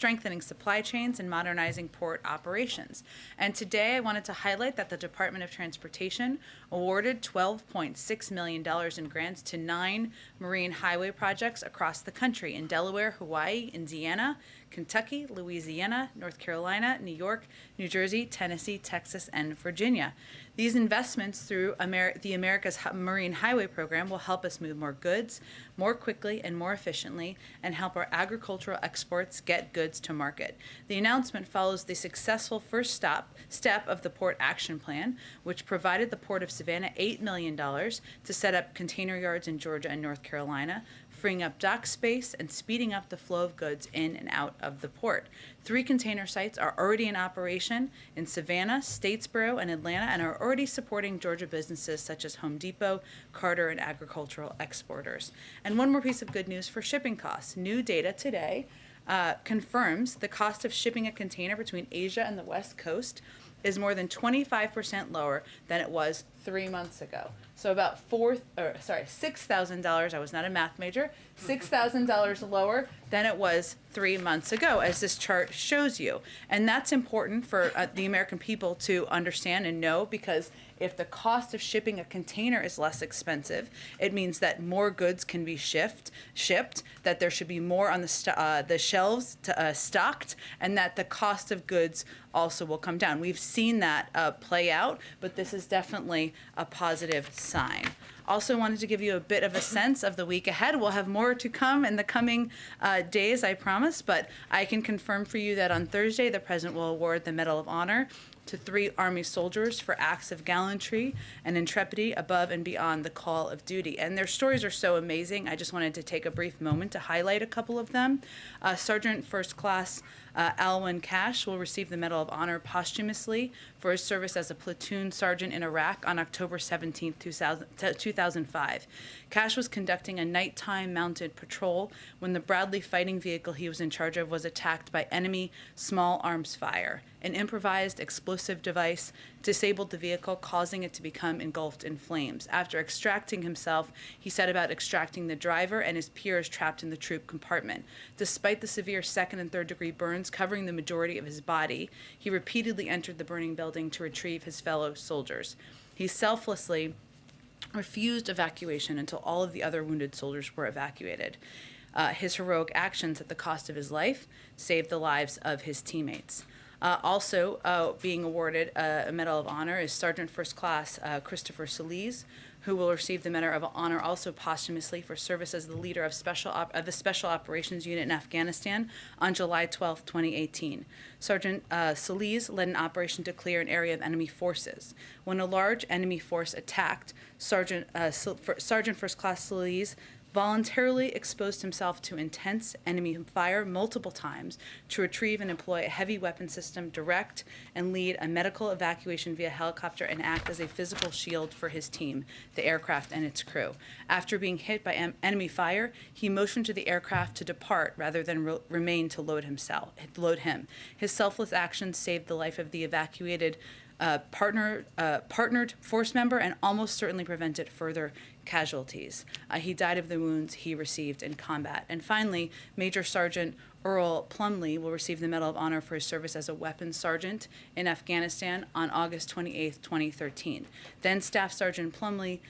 strengthening supply chains and modernizing port operations. And today I wanted to highlight that the Department of Transportation awarded $12.6 million in grants to 9 marine highway projects across the country in Delaware, Hawaii, Indiana, Kentucky, Louisiana, North Carolina, New York, New Jersey, Tennessee, Texas, and Virginia. These investments through the America's Marine Highway Program will help us move more goods more quickly and more efficiently and help our agricultural exports get goods to market. The announcement follows the successful first step of the Port Action Plan, which provided the Port of Savannah $8 million to set up container yards in Georgia and North Carolina, freeing up dock space and speeding up the flow of goods in and out of the port. 3 container sites are already in operation in Savannah, Statesboro, and Atlanta, and are already supporting Georgia businesses such as Home Depot, Carter, and agricultural exporters. And one more piece of good news for shipping costs. New data today confirms the cost of shipping a container between Asia and the West Coast is more than 25% lower than it was 3 months ago. So about $6,000, I was not a math major, $6,000 lower than it was 3 months ago, as this chart shows you. And that's important for the American people to understand and know, because if the cost of shipping a container is less expensive, it means that more goods can be shipped, that there should be more on the shelves stocked, and that the cost of goods also will come down. We've seen that play out, but this is definitely a positive sign. Also wanted to give you a bit of a sense of the week ahead. We'll have more to come in the coming days, I promise, but I can confirm for you that on Thursday, the President will award the Medal of Honor to 3 Army soldiers for acts of gallantry and intrepidity above and beyond the call of duty. And their stories are so amazing. I just wanted to take a brief moment to highlight a couple of them. Sergeant First Class Alwyn Cash will receive the Medal of Honor posthumously for his service as a platoon sergeant in Iraq on October 17, 2005. Cash was conducting a nighttime mounted patrol when the Bradley fighting vehicle he was in charge of was attacked by enemy small arms fire. An improvised explosive device disabled the vehicle, causing it to become engulfed in flames. After extracting himself, he set about extracting the driver and his peers trapped in the troop compartment. Despite the severe 2nd and 3rd degree burns covering the majority of his body, he repeatedly entered the burning building to retrieve his fellow soldiers. He selflessly refused evacuation until all of the other wounded soldiers were evacuated. His heroic actions at the cost of his life saved the lives of his teammates. Also being awarded a Medal of Honor is Sergeant First Class Christopher Solis, who will receive the Medal of Honor also posthumously for service as the leader of the Special Operations Unit in Afghanistan on July 12, 2018. Sergeant Solis led an operation to clear an area of enemy forces. When a large enemy force attacked, Sergeant First Class Solis voluntarily exposed himself to intense enemy fire multiple times to retrieve and employ a heavy weapon system, direct and lead a medical evacuation via helicopter, and act as a physical shield for his team, the aircraft and its crew. After being hit by enemy fire, he motioned to the aircraft to depart rather than remain to load him. His selfless actions saved the life of the evacuated partnered force member and almost certainly prevented further casualties. He died of the wounds he received in combat. And finally, Major Sergeant Earl Plumley will receive the Medal of Honor for his service as a weapons sergeant in Afghanistan on August 28, 2013. Then Staff Sergeant Plumley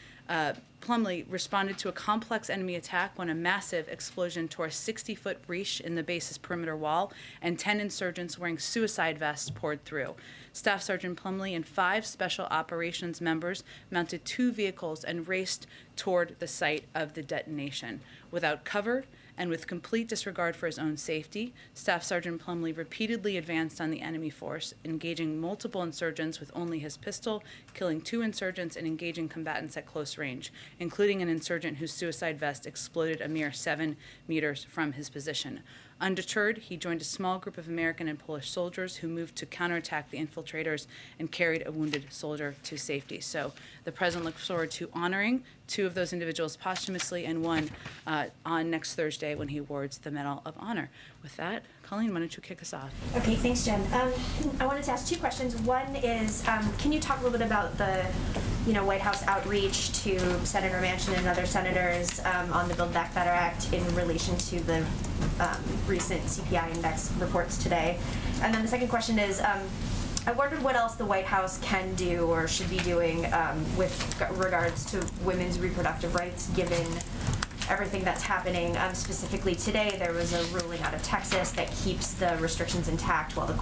responded to a complex enemy attack when a massive explosion tore a 60-foot breach in the base's perimeter wall and 10 insurgents wearing suicide vests poured through. Staff Sergeant Plumley and 5 Special Operations members mounted 2 vehicles and raced toward the site of the detonation. Without cover and with complete disregard for his own safety, Staff Sergeant Plumley repeatedly advanced on the enemy force, engaging multiple insurgents with only his pistol, killing 2 insurgents and engaging combatants at close range, including an insurgent whose suicide vest exploded a mere 7 meters from his position. Undeterred, he joined a small group of American and Polish soldiers who moved to counterattack the infiltrators and carried a wounded soldier to safety. So the President looks forward to honoring 2 of those individuals posthumously and 1 on next Thursday when he awards the Medal of Honor. With that, Colleen, why don't you kick us off? Okay, thanks, Jen. I wanted to ask 2 questions. One is, can you talk a little bit about the White House outreach to Senator Manchin and other senators on the Build Back Better Act in relation to the recent CPI index reports today. And then the second question is, I wondered what else the White House can do or should be doing with regards to women's reproductive rights, given everything that's happening. Specifically today, there was a ruling out of Texas that keeps the restrictions intact while the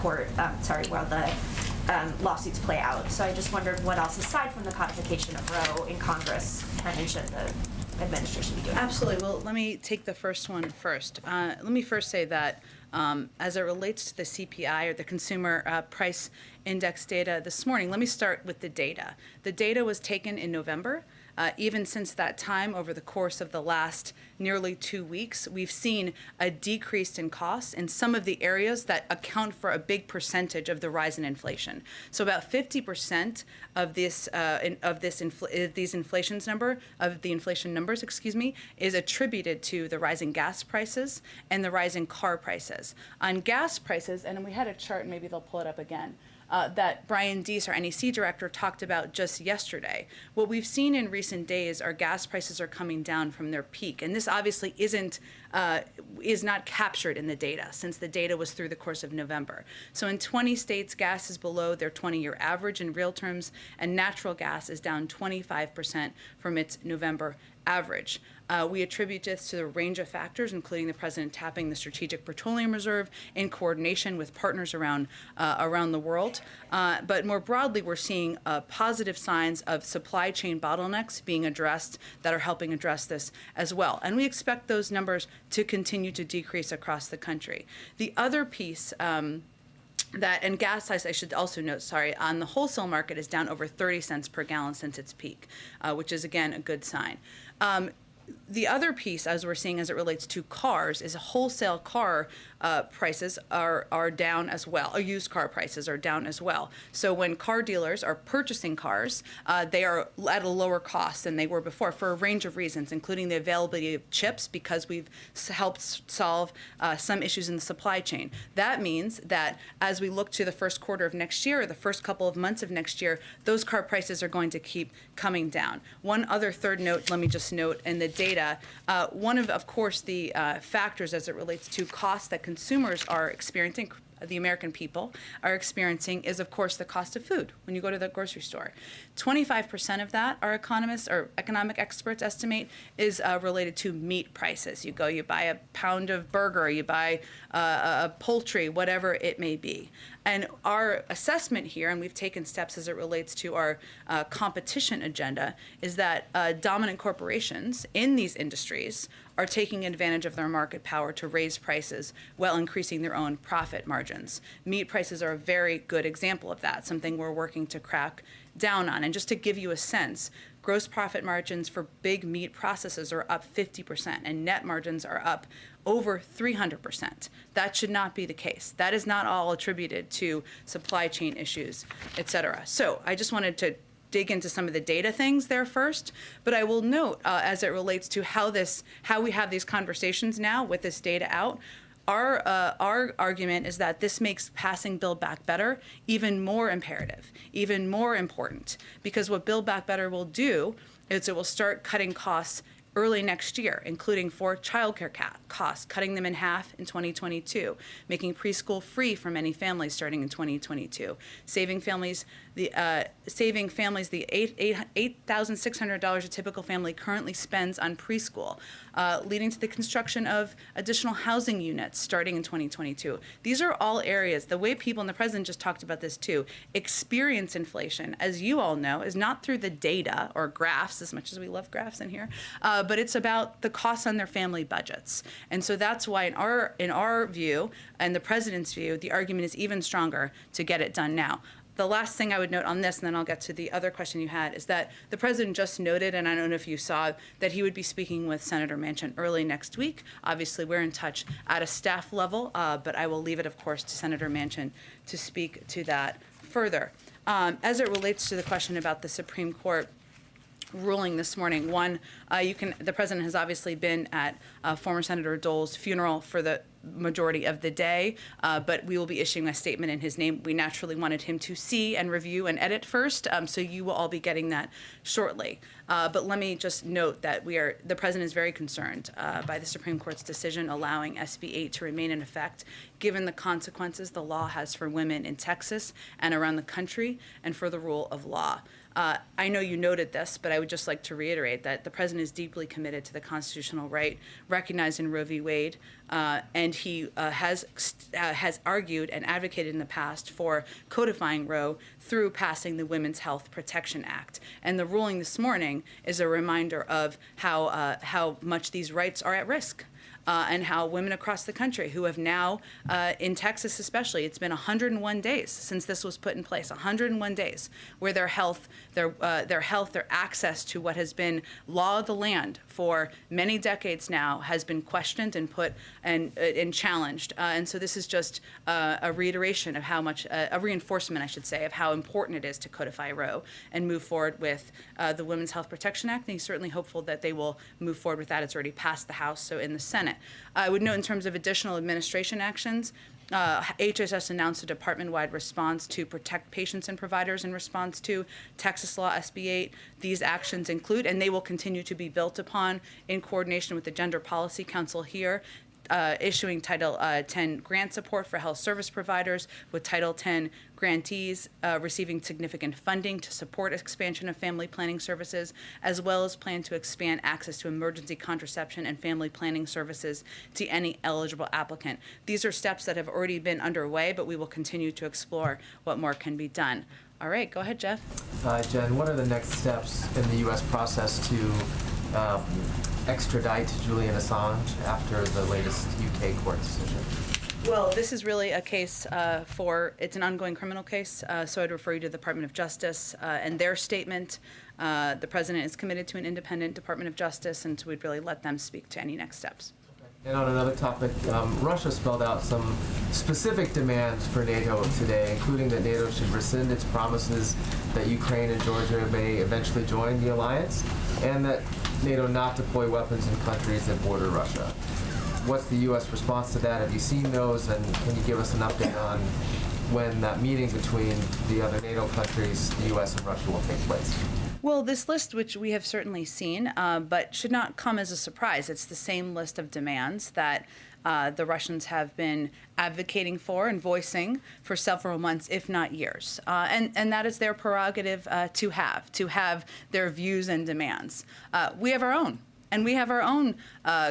lawsuits play out. So I just wondered what else, aside from the codification of Roe in Congress, can and should the administration be doing? Absolutely. Well, let me take the first one first. Let me first say that as it relates to the CPI, or the Consumer Price Index data this morning, let me start with the data. The data was taken in November. Even since that time, over the course of the last nearly 2 weeks, we've seen a decrease in costs in some of the areas that account for a big percentage of the rise in inflation. So about 50% of the inflation numbers, is attributed to the rising gas prices and the rising car prices. On gas prices, and we had a chart, maybe they'll pull it up again, that Brian Deese, our NEC director, talked about just yesterday. What we've seen in recent days are gas prices are coming down from their peak, and this obviously is not captured in the data, since the data was through the course of November. So in 20 states, gas is below their 20-year average in real terms, and natural gas is down 25% from its November average. We attribute this to a range of factors, including the president tapping the Strategic Petroleum Reserve in coordination with partners around the world. But more broadly, we're seeing positive signs of supply chain bottlenecks being addressed that are helping address this as well. And we expect those numbers to continue to decrease across the country. The other piece and gas, I should also note, on the wholesale market is down over 30 cents per gallon since its peak, which is, again, a good sign. The other piece, as we're seeing as it relates to cars, is wholesale car prices are down as well. Used car prices are down as well. So when car dealers are purchasing cars, they are at a lower cost than they were before for a range of reasons, including the availability of chips, because we've helped solve some issues in the supply chain. That means that as we look to the first quarter of next year, or the first couple of months of next year, those car prices are going to keep coming down. One other third note, let me just note in the data, one of course, the factors as it relates to costs that consumers are experiencing, the American people are experiencing, is, of course, the cost of food when you go to the grocery store. 25% of that, our economists or economic experts estimate, is related to meat prices. You go, you buy a pound of burger, you buy a poultry, whatever it may be. And our assessment here, and we've taken steps as it relates to our competition agenda, is that dominant corporations in these industries are taking advantage of their market power to raise prices while increasing their own profit margins. Meat prices are a very good example of that, something we're working to crack down on. And just to give you a sense, gross profit margins for big meat processors are up 50%, and net margins are up over 300%. That should not be the case. That is not all attributed to supply chain issues, et cetera. So I just wanted to dig into some of the data things there first, but I will note as it relates to how we have these conversations now with this data out, our argument is that this makes passing Build Back Better even more imperative, even more important, because what Build Back Better will do is it will start cutting costs early next year, including for childcare costs, cutting them in half in 2022, making preschool free for many families starting in 2022, saving families the $8,600 a typical family currently spends on preschool, leading to the construction of additional housing units starting in 2022. These are all areas, the way people, and the president just talked about this too, experience inflation, as you all know, is not through the data or graphs, as much as we love graphs in here, but it's about the costs on their family budgets. And so that's why in our view, and the president's view, the argument is even stronger to get it done now. The last thing I would note on this, and then I'll get to the other question you had, is that the president just noted, and I don't know if you saw, that he would be speaking with Senator Manchin early next week. Obviously, we're in touch at a staff level, but I will leave it, of course, to Senator Manchin to speak to that further. As it relates to the question about the Supreme Court, ruling this morning. One, the president has obviously been at former Senator Dole's funeral for the majority of the day, but we will be issuing a statement in his name. We naturally wanted him to see and review and edit first, so you will all be getting that shortly. But let me just note that the president is very concerned by the Supreme Court's decision allowing SB 8 to remain in effect, given the consequences the law has for women in Texas and around the country and for the rule of law. I know you noted this, but I would just like to reiterate that the president is deeply committed to the constitutional right recognized in Roe v. Wade, and he has argued and advocated in the past for codifying Roe through passing the Women's Health Protection Act. And the ruling this morning is a reminder of how much these rights are at risk. And how women across the country who have now, in Texas especially, it's been 101 days since this was put in place, 101 days, where their health, their access to what has been law of the land for many decades now has been questioned and put and challenged. And so this is just a reiteration of how much, a reinforcement, I should say, of how important it is to codify Roe and move forward with the Women's Health Protection Act. And he's certainly hopeful that they will move forward with that. It's already passed the House, so in the Senate. I would note in terms of additional administration actions, HHS announced a department-wide response to protect patients and providers in response to Texas Law SB 8. These actions include, and they will continue to be built upon in coordination with the Gender Policy Council here, issuing Title 10 grant support for health service providers, with Title 10 grantees receiving significant funding to support expansion of family planning services, as well as plan to expand access to emergency contraception and family planning services to any eligible applicant. These are steps that have already been underway, but we will continue to explore what more can be done. All right, go ahead, Jeff. Jen, what are the next steps in the U.S. process to extradite Julian Assange after the latest UK court decision? Well, this is really a case it's an ongoing criminal case, so I'd refer you to the Department of Justice and their statement. The president is committed to an independent Department of Justice, and so we'd really let them speak to any next steps. And on another topic, Russia spelled out some specific demands for NATO today, including that NATO should rescind its promises that Ukraine and Georgia may eventually join the alliance, and that NATO not deploy weapons in countries that border Russia. What's the U.S. response to that? Have you seen those, and can you give us an update on when that meeting between the other NATO countries, the U.S. and Russia, will take place? Well, this list, which we have certainly seen, but should not come as a surprise. It's the same list of demands that the Russians have been advocating for and voicing for several months, if not years. And that is their prerogative to have their views and demands. We have our own. And we have our own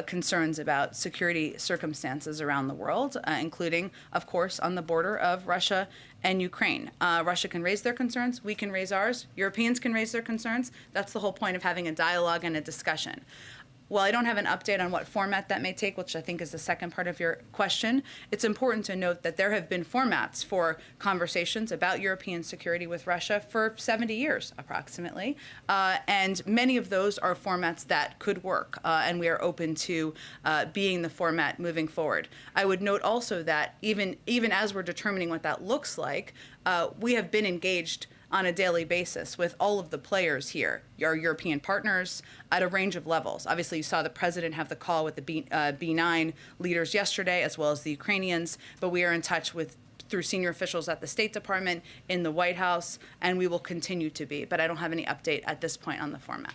concerns about security circumstances around the world, including, of course, on the border of Russia and Ukraine. Russia can raise their concerns. We can raise ours. Europeans can raise their concerns. That's the whole point of having a dialogue and a discussion. While I don't have an update on what format that may take, which I think is the second part of your question, it's important to note that there have been formats for conversations about European security with Russia for 70 years, approximately. And many of those are formats that could work, and we are open to being the format moving forward. I would note also that even as we're determining what that looks like, we have been engaged on a daily basis with all of the players here, our European partners, at a range of levels. Obviously, you saw the president have the call with the B9 leaders yesterday, as well as the Ukrainians, but we are in touch through senior officials at the State Department, in the White House, and we will continue to be. But I don't have any update at this point on the format.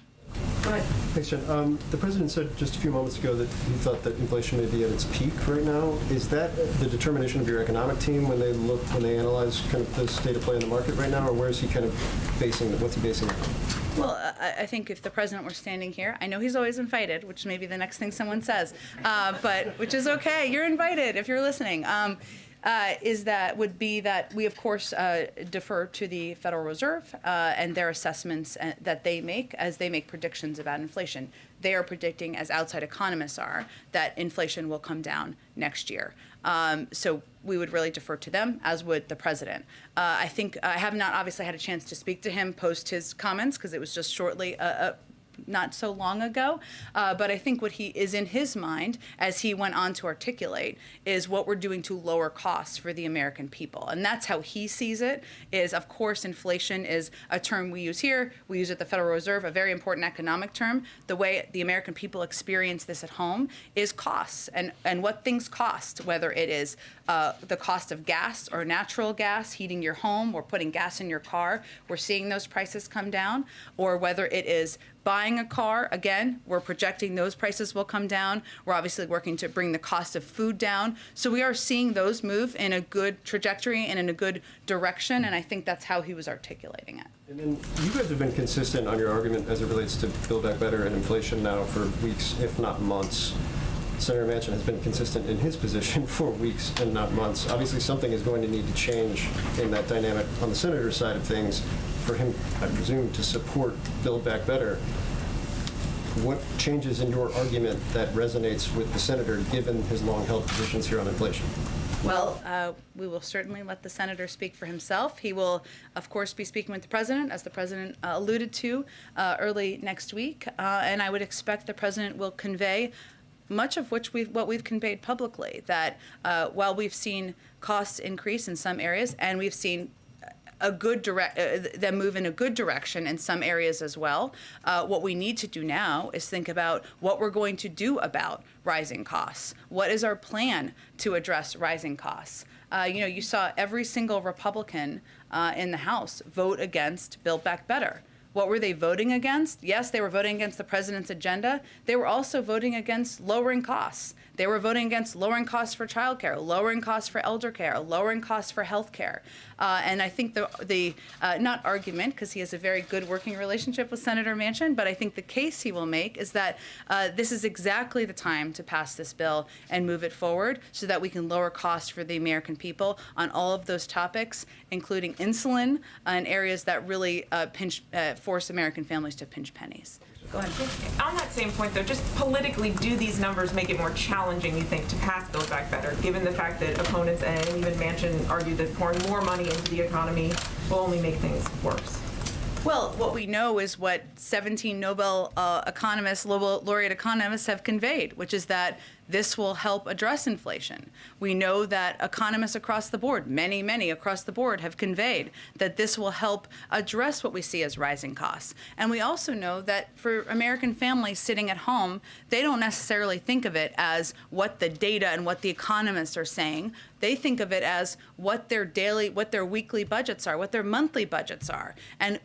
Go ahead. Thanks, Jen. The president said just a few moments ago that he thought that inflation may be at its peak right now. Is that the determination of your economic team when they analyze kind of the state of play in the market right now, or where is he kind of what's he basing it on? Well, I think if the president were standing here, I know he's always invited, which may be the next thing someone says, but which is okay. You're invited if you're listening. Would be that we, of course, defer to the Federal Reserve and their assessments that they make as they make predictions about inflation. They are predicting, as outside economists are, that inflation will come down next year. So we would really defer to them, as would the president. I think I have not obviously had a chance to speak to him post his comments, because it was just shortly not so long ago. But I think what he is in his mind, as he went on to articulate, is what we're doing to lower costs for the American people. And that's how he sees it, is, of course, inflation is a term we use here. We use it at the Federal Reserve, a very important economic term. The way the American people experience this at home is costs and what things cost, whether it is the cost of gas or natural gas, heating your home or putting gas in your car. We're seeing those prices come down. Or whether it is buying a car, again, we're projecting those prices will come down. We're obviously working to bring the cost of food down. So we are seeing those move in a good trajectory and in a good direction, and I think that's how he was articulating it. And then you guys have been consistent on your argument as it relates to Build Back Better and inflation now for weeks, if not months. Senator Manchin has been consistent in his position for weeks and not months. Obviously, something is going to need to change in that dynamic on the senator's side of things for him, I presume, to support Build Back Better. What changes in your argument that resonates with the senator, given his long-held positions here on inflation? Well, we will certainly let the senator speak for himself. He will, of course, be speaking with the president, as the president alluded to early next week, and I would expect the president will convey much of what we've conveyed publicly, that while we've seen costs increase in some areas, and we've seen them move in a good direction in some areas as well, what we need to do now is think about what we're going to do about rising costs. What is our plan to address rising costs? You saw every single Republican in the House vote against Build Back Better. What were they voting against? Yes, they were voting against the president's agenda. They were also voting against lowering costs. They were voting against lowering costs for childcare, lowering costs for elder care, lowering costs for health care. And I think the not argument, because he has a very good working relationship with Senator Manchin, but I think the case he will make is that this is exactly the time to pass this bill and move it forward so that we can lower costs for the American people on all of those topics, including insulin and areas that really force American families to pinch pennies. Go ahead. On that same point, though, just politically, do these numbers make it more challenging, you think, to pass Build Back Better, given the fact that opponents and even Manchin argue that pouring more money into the economy will only make things worse? Well, what we know is what 17 Nobel laureate economists have conveyed, which is that this will help address inflation. We know that economists across the board, many across the board, have conveyed that this will help address what we see as rising costs. And we also know that for American families sitting at home, they don't necessarily think of it as what the data and what the economists are saying. They think of it as what their weekly budgets are, what their monthly budgets are, and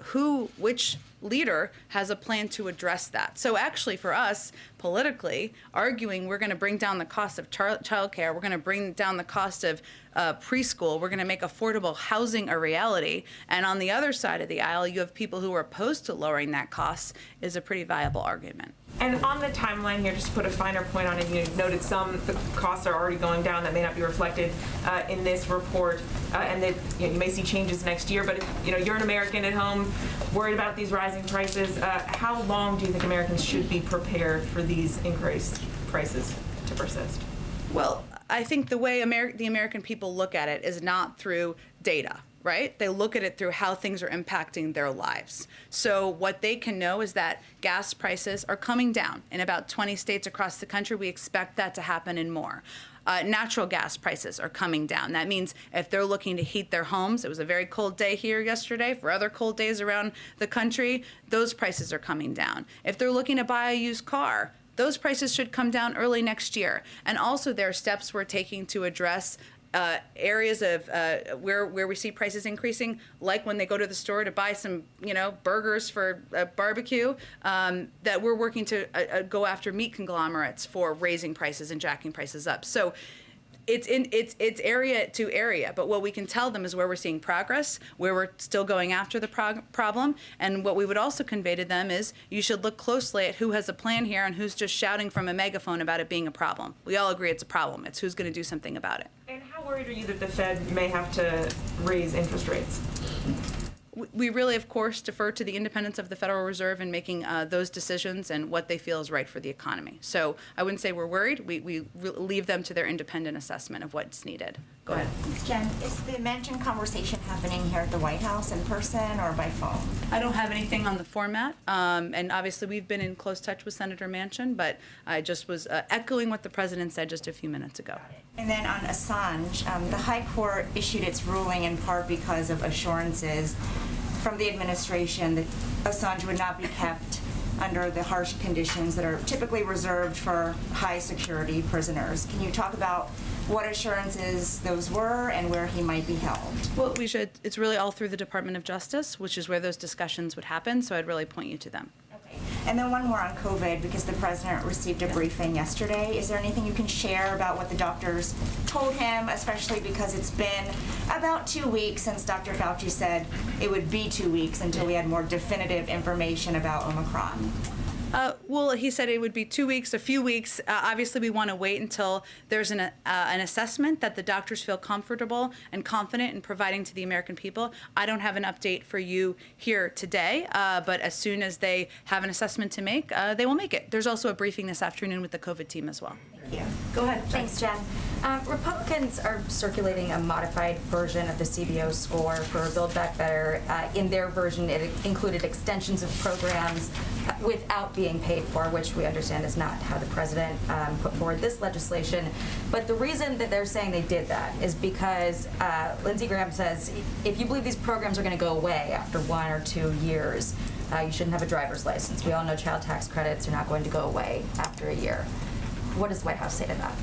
which leader has a plan to address that. So actually for us, politically, arguing we're going to bring down the cost of childcare, we're going to bring down the cost of preschool, we're going to make affordable housing a reality, and on the other side of the aisle, you have people who are opposed to lowering that cost, is a pretty viable argument. And on the timeline here, just to put a finer point on it, you noted the costs are already going down that may not be reflected in this report, and that you may see changes next year. But if you're an American at home worried about these rising prices, how long do you think Americans should be prepared for these increased prices to persist? Well, I think the way the American people look at it is not through data, right? They look at it through how things are impacting their lives. So what they can know is that gas prices are coming down. In about 20 states across the country, we expect that to happen in more. Natural gas prices are coming down. That means if they're looking to heat their homes, it was a very cold day here yesterday, for other cold days around the country, those prices are coming down. If they're looking to buy a used car, those prices should come down early next year. And also there are steps we're taking to address areas of where we see prices increasing, like when they go to the store to buy some, burgers for a barbecue, that we're working to go after meat conglomerates for raising prices and jacking prices up. So it's area to area, but what we can tell them is where we're seeing progress, where we're still going after the problem, and what we would also convey to them is you should look closely at who has a plan here and who's just shouting from a megaphone about it being a problem. We all agree it's a problem. It's who's going to do something about it. And how worried are you that the Fed may have to raise interest rates? We really, of course, defer to the independence of the Federal Reserve in making those decisions and what they feel is right for the economy. So I wouldn't say we're worried. We leave them to their independent assessment of what's needed. Go Go ahead. Thanks, Jen. Is the mentioned conversation happening here at the White House in person or by phone? I don't have anything on the format, and obviously we've been in close touch with Senator Manchin, but I just was echoing what the president said just a few minutes ago. And then on Assange, the High Court issued its ruling in part because of assurances from the administration that Assange would not be kept under the harsh conditions that are typically reserved for high security prisoners. Can you talk about what assurances those were and where he might be held? Well, it's really all through the Department of Justice, which is where those discussions would happen, so I'd really point you to them. Okay. And then one more on COVID, because the president received a briefing yesterday. Is there anything you can share about what the doctors told him, especially because it's been about 2 weeks since Dr. Fauci said it would be 2 weeks until we had more definitive information about Omicron? Well, he said it would be 2 weeks, a few weeks. Obviously, we want to wait until there's an assessment that the doctors feel comfortable and confident in providing to the American people. I don't have an update for you here today, but as soon as they have an assessment to make, they will make it. There's also a briefing this afternoon with the COVID team as well. Thank you. Go ahead. Thanks, Jen. Republicans are circulating a modified version of the CBO score for Build Back Better. In their version, it included extensions of programs without being paid for, which we understand is not how the president put forward this legislation. But the reason that they're saying they did that is because Lindsey Graham says if you believe these programs are going to go away after 1 or 2 years, you shouldn't have a driver's license. We all know child tax credits are not going to go away after a year. What does the White House say to that?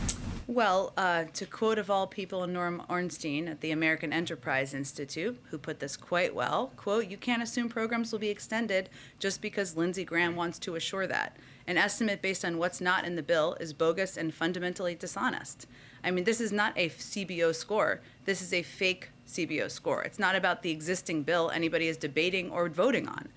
Well, to quote of all people Norm Ornstein at the American Enterprise Institute, who put this quite well, quote, "You can't assume programs will be extended just because Lindsey Graham wants to assure that. An estimate based on what's not in the bill is bogus and fundamentally dishonest." I mean, this is not a CBO score. This is a fake CBO score. It's not about the existing bill anybody is debating or voting on.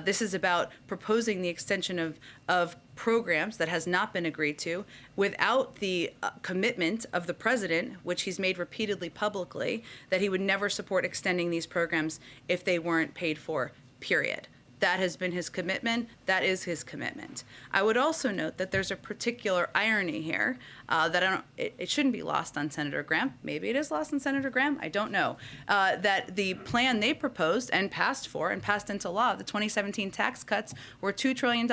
This is about proposing the extension of programs that has not been agreed to without the commitment of the president, which he's made repeatedly publicly, that he would never support extending these programs if they weren't paid for, period. That has been his commitment. That is his commitment. I would also note that there's a particular irony here that it shouldn't be lost on Senator Graham. Maybe it is lost on Senator Graham. I don't know. That the plan they proposed and passed into law, the 2017 tax cuts, were $2 trillion,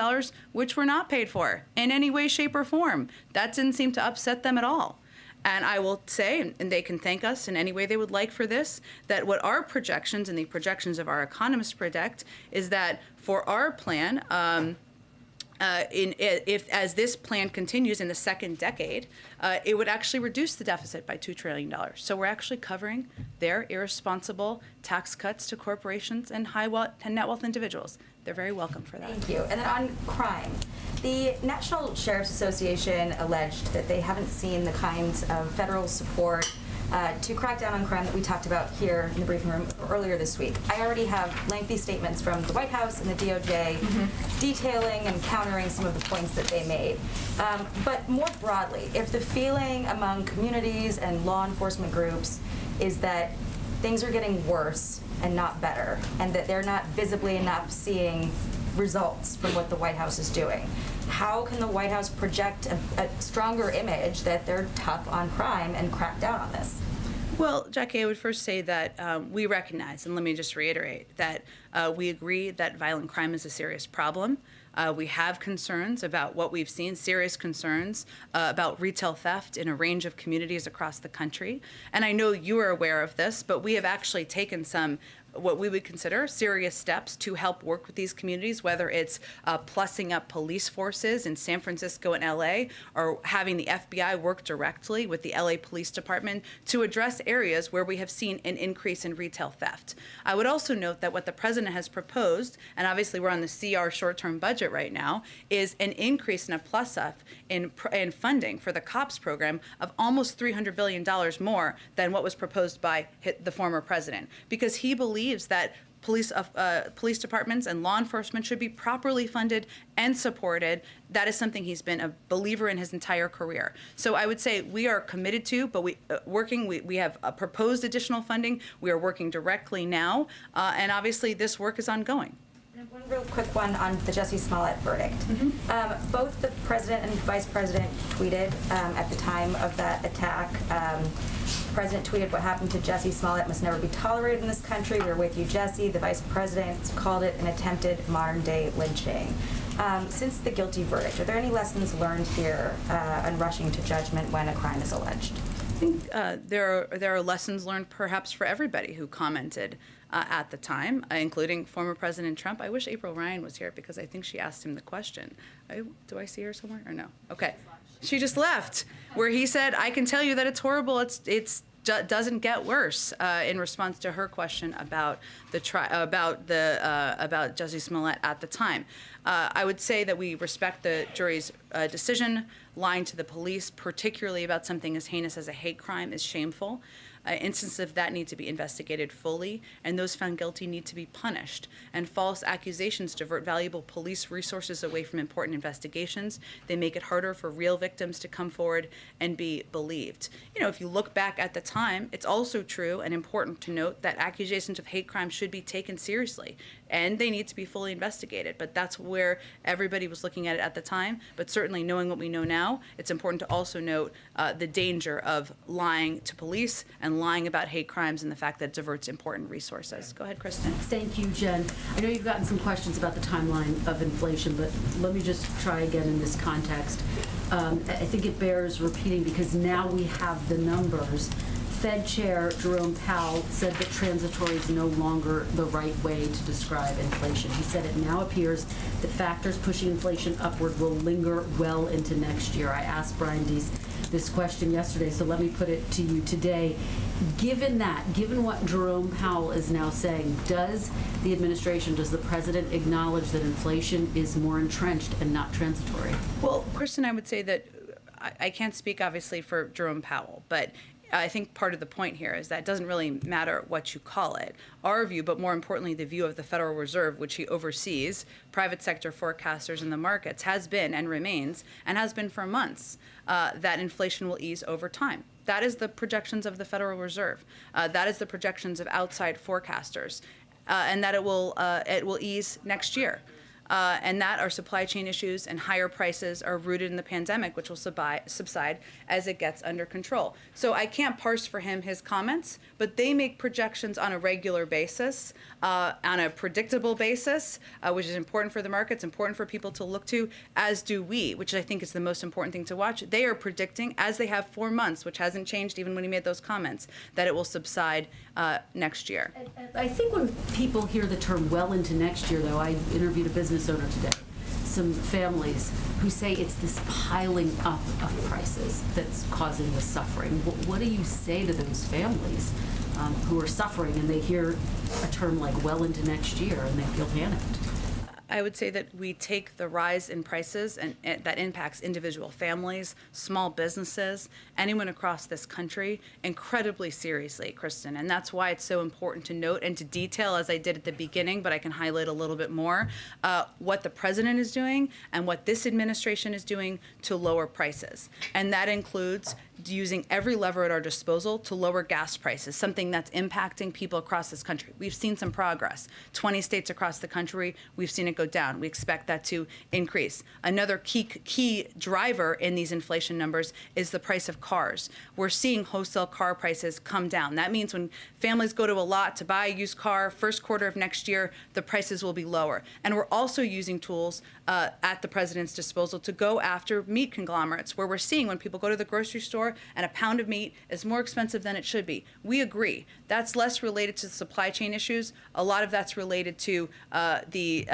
which were not paid for in any way, shape, or form. That didn't seem to upset them at all. And I will say, and they can thank us in any way they would like for this, that what our projections and the projections of our economists predict is that for our plan, as this plan continues in the second decade, it would actually reduce the deficit by $2 trillion. So we're actually covering their irresponsible tax cuts to corporations and net wealth individuals. They're very welcome for that. Thank you. And then on crime, the National Sheriff's Association alleged that they haven't seen the kinds of federal support to crack down on crime that we talked about here in the briefing room earlier this week. I already have lengthy statements from the White House and the DOJ detailing and countering some of the points that they made. But more broadly, if the feeling among communities and law enforcement groups is that things are getting worse and not better, and that they're not visibly enough seeing results from what the White House is doing, how can the White House project a stronger image that they're tough on crime and crack down on this? Well, Jackie, I would first say that we recognize, and let me just reiterate, that we agree that violent crime is a serious problem. We have concerns about what we've seen, serious concerns about retail theft in a range of communities across the country. And I know you are aware of this, but we have actually taken some what we would consider serious steps to help work with these communities, whether it's plussing up police forces in San Francisco and LA, or having the FBI work directly with the LA Police Department to address areas where we have seen an increase in retail theft. I would also note that what the president has proposed, and obviously we're on the CR short-term budget right now, is an increase in a plus up in funding for the COPS program of almost $300 billion more than what was proposed by the former president, because he believes that police departments and law enforcement should be properly funded and supported. That is something he's been a believer in his entire career. So I would say we are committed to, but we have proposed additional funding. We are working directly now, and obviously this work is ongoing. And one real quick one on the Jussie Smollett verdict. Both the president and vice president tweeted at the time of that attack. The president tweeted, "What happened to Jussie Smollett must never be tolerated in this country. We're with you, Jussie." The vice president called it an attempted modern-day lynching. Since the guilty verdict, are there any lessons learned here on rushing to judgment when a crime is alleged? I think there are lessons learned perhaps for everybody who commented at the time, including former President Trump. I wish April Ryan was here because I think she asked him the question. Do I see her somewhere or no? Okay. She just left, where he said, "I can tell you that it's horrible. It's doesn't get worse," in response to her question about about Jussie Smollett at the time. I would say that we respect the jury's decision. Lying to the police, particularly about something as heinous as a hate crime, is shameful. Instances of that need to be investigated fully, and those found guilty need to be punished. And false accusations divert valuable police resources away from important investigations. They make it harder for real victims to come forward and be believed. You know, if you look back at the time, it's also true and important to note that accusations of hate crime should be taken seriously, and they need to be fully investigated. But that's where everybody was looking at it at the time. But certainly, knowing what we know now, it's important to also note the danger of lying to police and lying about hate crimes and the fact that it diverts important resources. Go ahead, Kristen. Thank you, Jen. I know you've gotten some questions about the timeline of inflation, but let me just try again in this context. I think it bears repeating because now we have the numbers. Fed Chair Jerome Powell said that transitory is no longer the right way to describe inflation. He said it now appears that factors pushing inflation upward will linger well into next year. I asked Brian Deese this question yesterday, so let me put it to you today. Given that, given what Jerome Powell is now saying, does the administration, does the president acknowledge that inflation is more entrenched and not transitory? Well, Kristen, I would say that I can't speak obviously for Jerome Powell, but I think part of the point here is that it doesn't really matter what you call it. Our view, but more importantly, the view of the Federal Reserve, which he oversees, private sector forecasters in the markets, has been and remains, and has been for months, that inflation will ease over time. That is the projections of the Federal Reserve. That is the projections of outside forecasters, and that it will ease next year. And that our supply chain issues and higher prices are rooted in the pandemic, which will subside as it gets under control. So I can't parse for him his comments, but they make projections on a regular basis, on a predictable basis, which is important for the markets, important for people to look to, as do we, which I think is the most important thing to watch. They are predicting, as they have 4 months, which hasn't changed even when he made those comments, that it will subside next year. I think when people hear the term well into next year, though, I interviewed a business owner today, some families who say it's this piling up of prices that's causing the suffering. What do you say to those families who are suffering and they hear a term like well into next year and they feel panicked? I would say that we take the rise in prices and that impacts individual families, small businesses, anyone across this country incredibly seriously, Kristen. And that's why it's so important to note and to detail, as I did at the beginning, but I can highlight a little bit more, what the president is doing and what this administration is doing to lower prices. And that includes using every lever at our disposal to lower gas prices, something that's impacting people across this country. We've seen some progress. 20 states across the country, we've seen it go down. We expect that to increase. Another key driver in these inflation numbers is the price of cars. We're seeing wholesale car prices come down. That means when families go to a lot to buy a used car, first quarter of next year, the prices will be lower. And we're also using tools at the president's disposal to go after meat conglomerates, where we're seeing when people go to the grocery store and a pound of meat is more expensive than it should be. We agree. That's less related to supply chain issues. A lot of that's related to the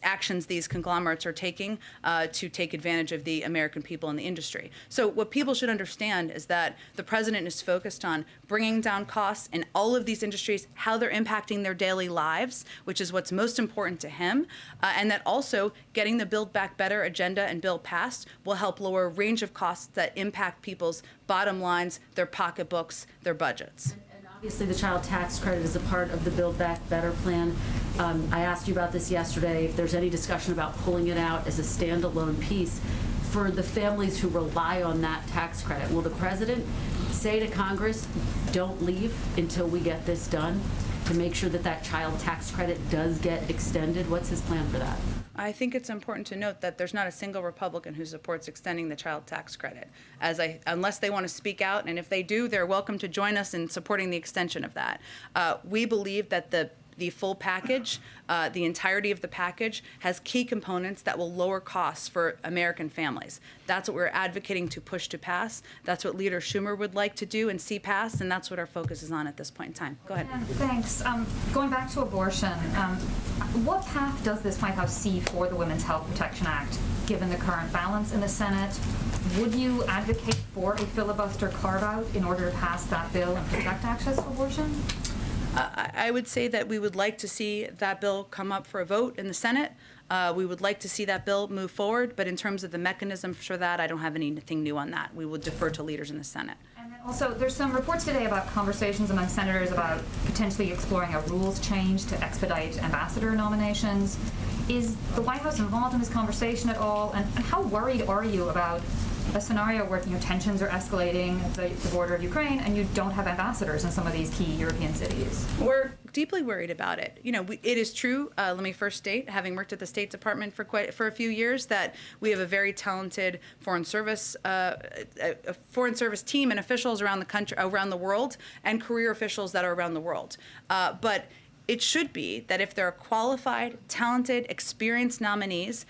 actions these conglomerates are taking to take advantage of the American people and the industry. So what people should understand is that the president is focused on bringing down costs in all of these industries, how they're impacting their daily lives, which is what's most important to him, and that also getting the Build Back Better agenda and bill passed will help lower a range of costs that impact people's bottom lines, their pocketbooks, their budgets. And obviously the child tax credit is a part of the Build Back Better plan. I asked you about this yesterday, if there's any discussion about pulling it out as a standalone piece for the families who rely on that tax credit. Will the president say to Congress, don't leave until we get this done? to make sure that that child tax credit does get extended? What's his plan for that? I think it's important to note that there's not a single Republican who supports extending the child tax credit, unless they want to speak out, and if they do, they're welcome to join us in supporting the extension of that. We believe that the full package, the entirety of the package, has key components that will lower costs for American families. That's what we're advocating to push to pass. That's what Leader Schumer would like to do and see passed, and that's what our focus is on at this point in time. Go ahead. Thanks. Going back to abortion, what path does this White House see for the Women's Health Protection Act, given the current balance in the Senate? Would you advocate for a filibuster carve-out in order to pass that bill and protect access to abortion? I would say that we would like to see that bill come up for a vote in the Senate. We would like to see that bill move forward, but in terms of the mechanism for that, I don't have anything new on that. We will defer to leaders in the Senate. And then also, there's some reports today about conversations among senators about potentially exploring a rules change to expedite ambassador nominations. Is the White House involved in this conversation at all? And how worried are you about a scenario where tensions are escalating at the border of Ukraine and you don't have ambassadors in some of these key European cities? We're deeply worried about it. It is true. Let me first state, having worked at the State Department for a few years, that we have a very talented foreign service team and officials around the country, around the world, and career officials that are around the world. But it should be that if there are qualified, talented, experienced nominees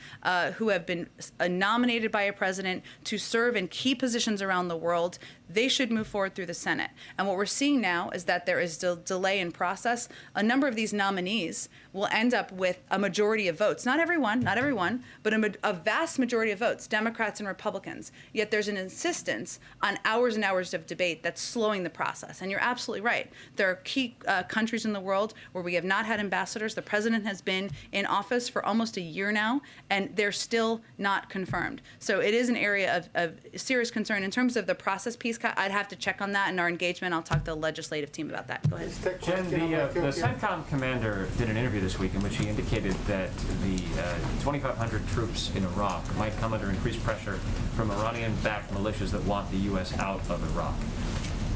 who have been nominated by a president to serve in key positions around the world, they should move forward through the Senate. And what we're seeing now is that there is delay in process. A number of these nominees will end up with a majority of votes. Not everyone, but a vast majority of votes, Democrats and Republicans. Yet there's an insistence on hours and hours of debate that's slowing the process. And you're absolutely right. There are key countries in the world where we have not had ambassadors. The president has been in office for almost a year now, and they're still not confirmed. So it is an area of serious concern. In terms of the process piece, I'd have to check on that in our engagement. I'll talk to the legislative team about that. Go ahead. Jen, the CENTCOM commander did an interview this week in which he indicated that the 2,500 troops in Iraq might come under increased pressure from Iranian-backed militias that want the U.S. out of Iraq.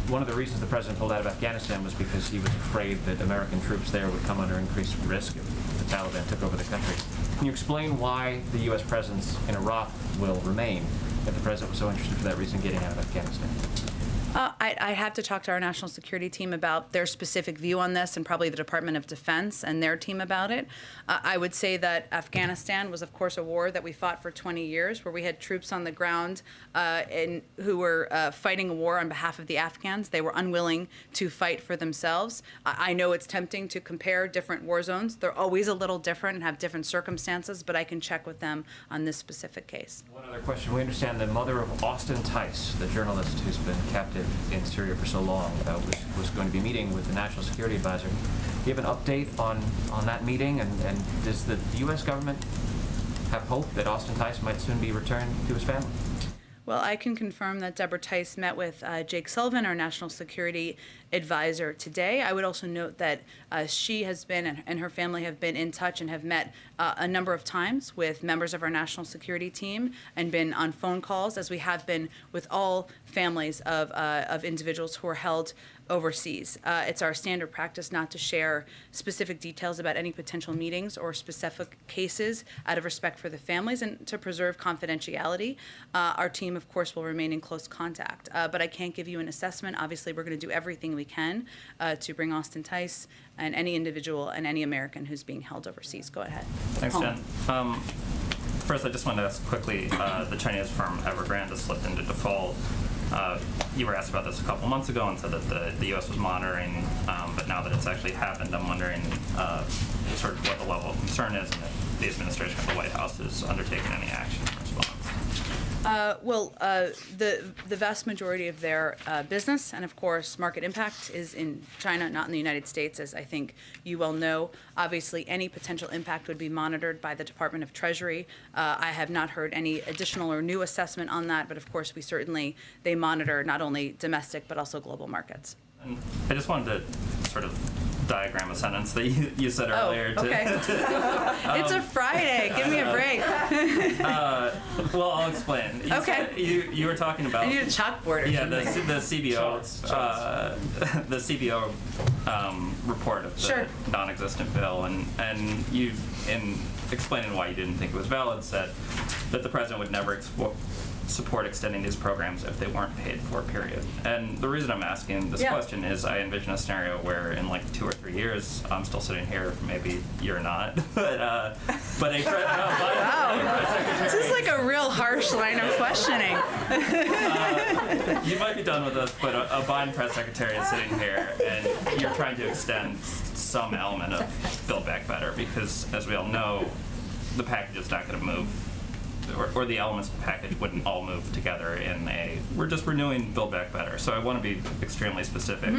One of the reasons the president pulled out of Afghanistan was because he was afraid that American troops there would come under increased risk if the Taliban took over the country. Can you explain why the U.S. presence in Iraq will remain if the president was so interested for that reason getting out of Afghanistan? I have to talk to our national security team about their specific view on this, and probably the Department of Defense and their team about it. I would say that Afghanistan was, of course, a war that we fought for 20 years, where we had troops on the ground who were fighting a war on behalf of the Afghans. They were unwilling to fight for themselves. I know it's tempting to compare different war zones. They're always a little different and have different circumstances, but I can check with them on this specific case. One other question. We understand the mother of Austin Tice, the journalist who's been captive in Syria for so long, was going to be meeting with the National Security Advisor. Do you have an update on that meeting, and does the U.S. government have hope that Austin Tice might soon be returned to his family? Well, I can confirm that Deborah Tice met with Jake Sullivan, our national security advisor, today. I would also note that she has been and her family have been in touch and have met a number of times with members of our national security team and been on phone calls, as we have been with all families of individuals who are held overseas. It's our standard practice not to share specific details about any potential meetings or specific cases out of respect for the families and to preserve confidentiality. Our team, of course, will remain in close contact, but I can't give you an assessment. Obviously, we're going to do everything we can to bring Austin Tice and any individual and any American who's being held overseas. Go ahead. Thanks, Jen. First, I just wanted to ask quickly, the Chinese firm Evergrande has slipped into default. You were asked about this a couple months ago and said that the U.S. was monitoring, but now that it's actually happened, I'm wondering sort of what the level of concern is and if the administration of the White House is undertaking any action in response. The vast majority of their business and, of course, market impact is in China, not in the United States, as I think you well know. Obviously, any potential impact would be monitored by the Department of Treasury. I have not heard any additional or new assessment on that, but, of course, they monitor not only domestic but also global markets. And I just wanted to sort of diagram a sentence that you said earlier. Okay. It's a Friday. Give me a break. Well, I'll explain. You were talking about. I need a chalkboard or something. Yeah, the CBO. The CBO report of the Sure. non-existent bill, and you, in explaining why you didn't think it was valid, said that the president would never support extending these programs if they weren't paid for, period. And the reason I'm asking this Yeah. question is I envision a scenario where in like 2 or 3 years, I'm still sitting here, maybe you're not, but a This is like a real harsh line of questioning. you might be done with us, but a Biden press secretary is sitting here, and you're trying to extend some element of Build Back Better, because as we all know, the package is not going to move, or the elements of the package wouldn't all move together in we're just renewing Build Back Better. So I want to be extremely specific.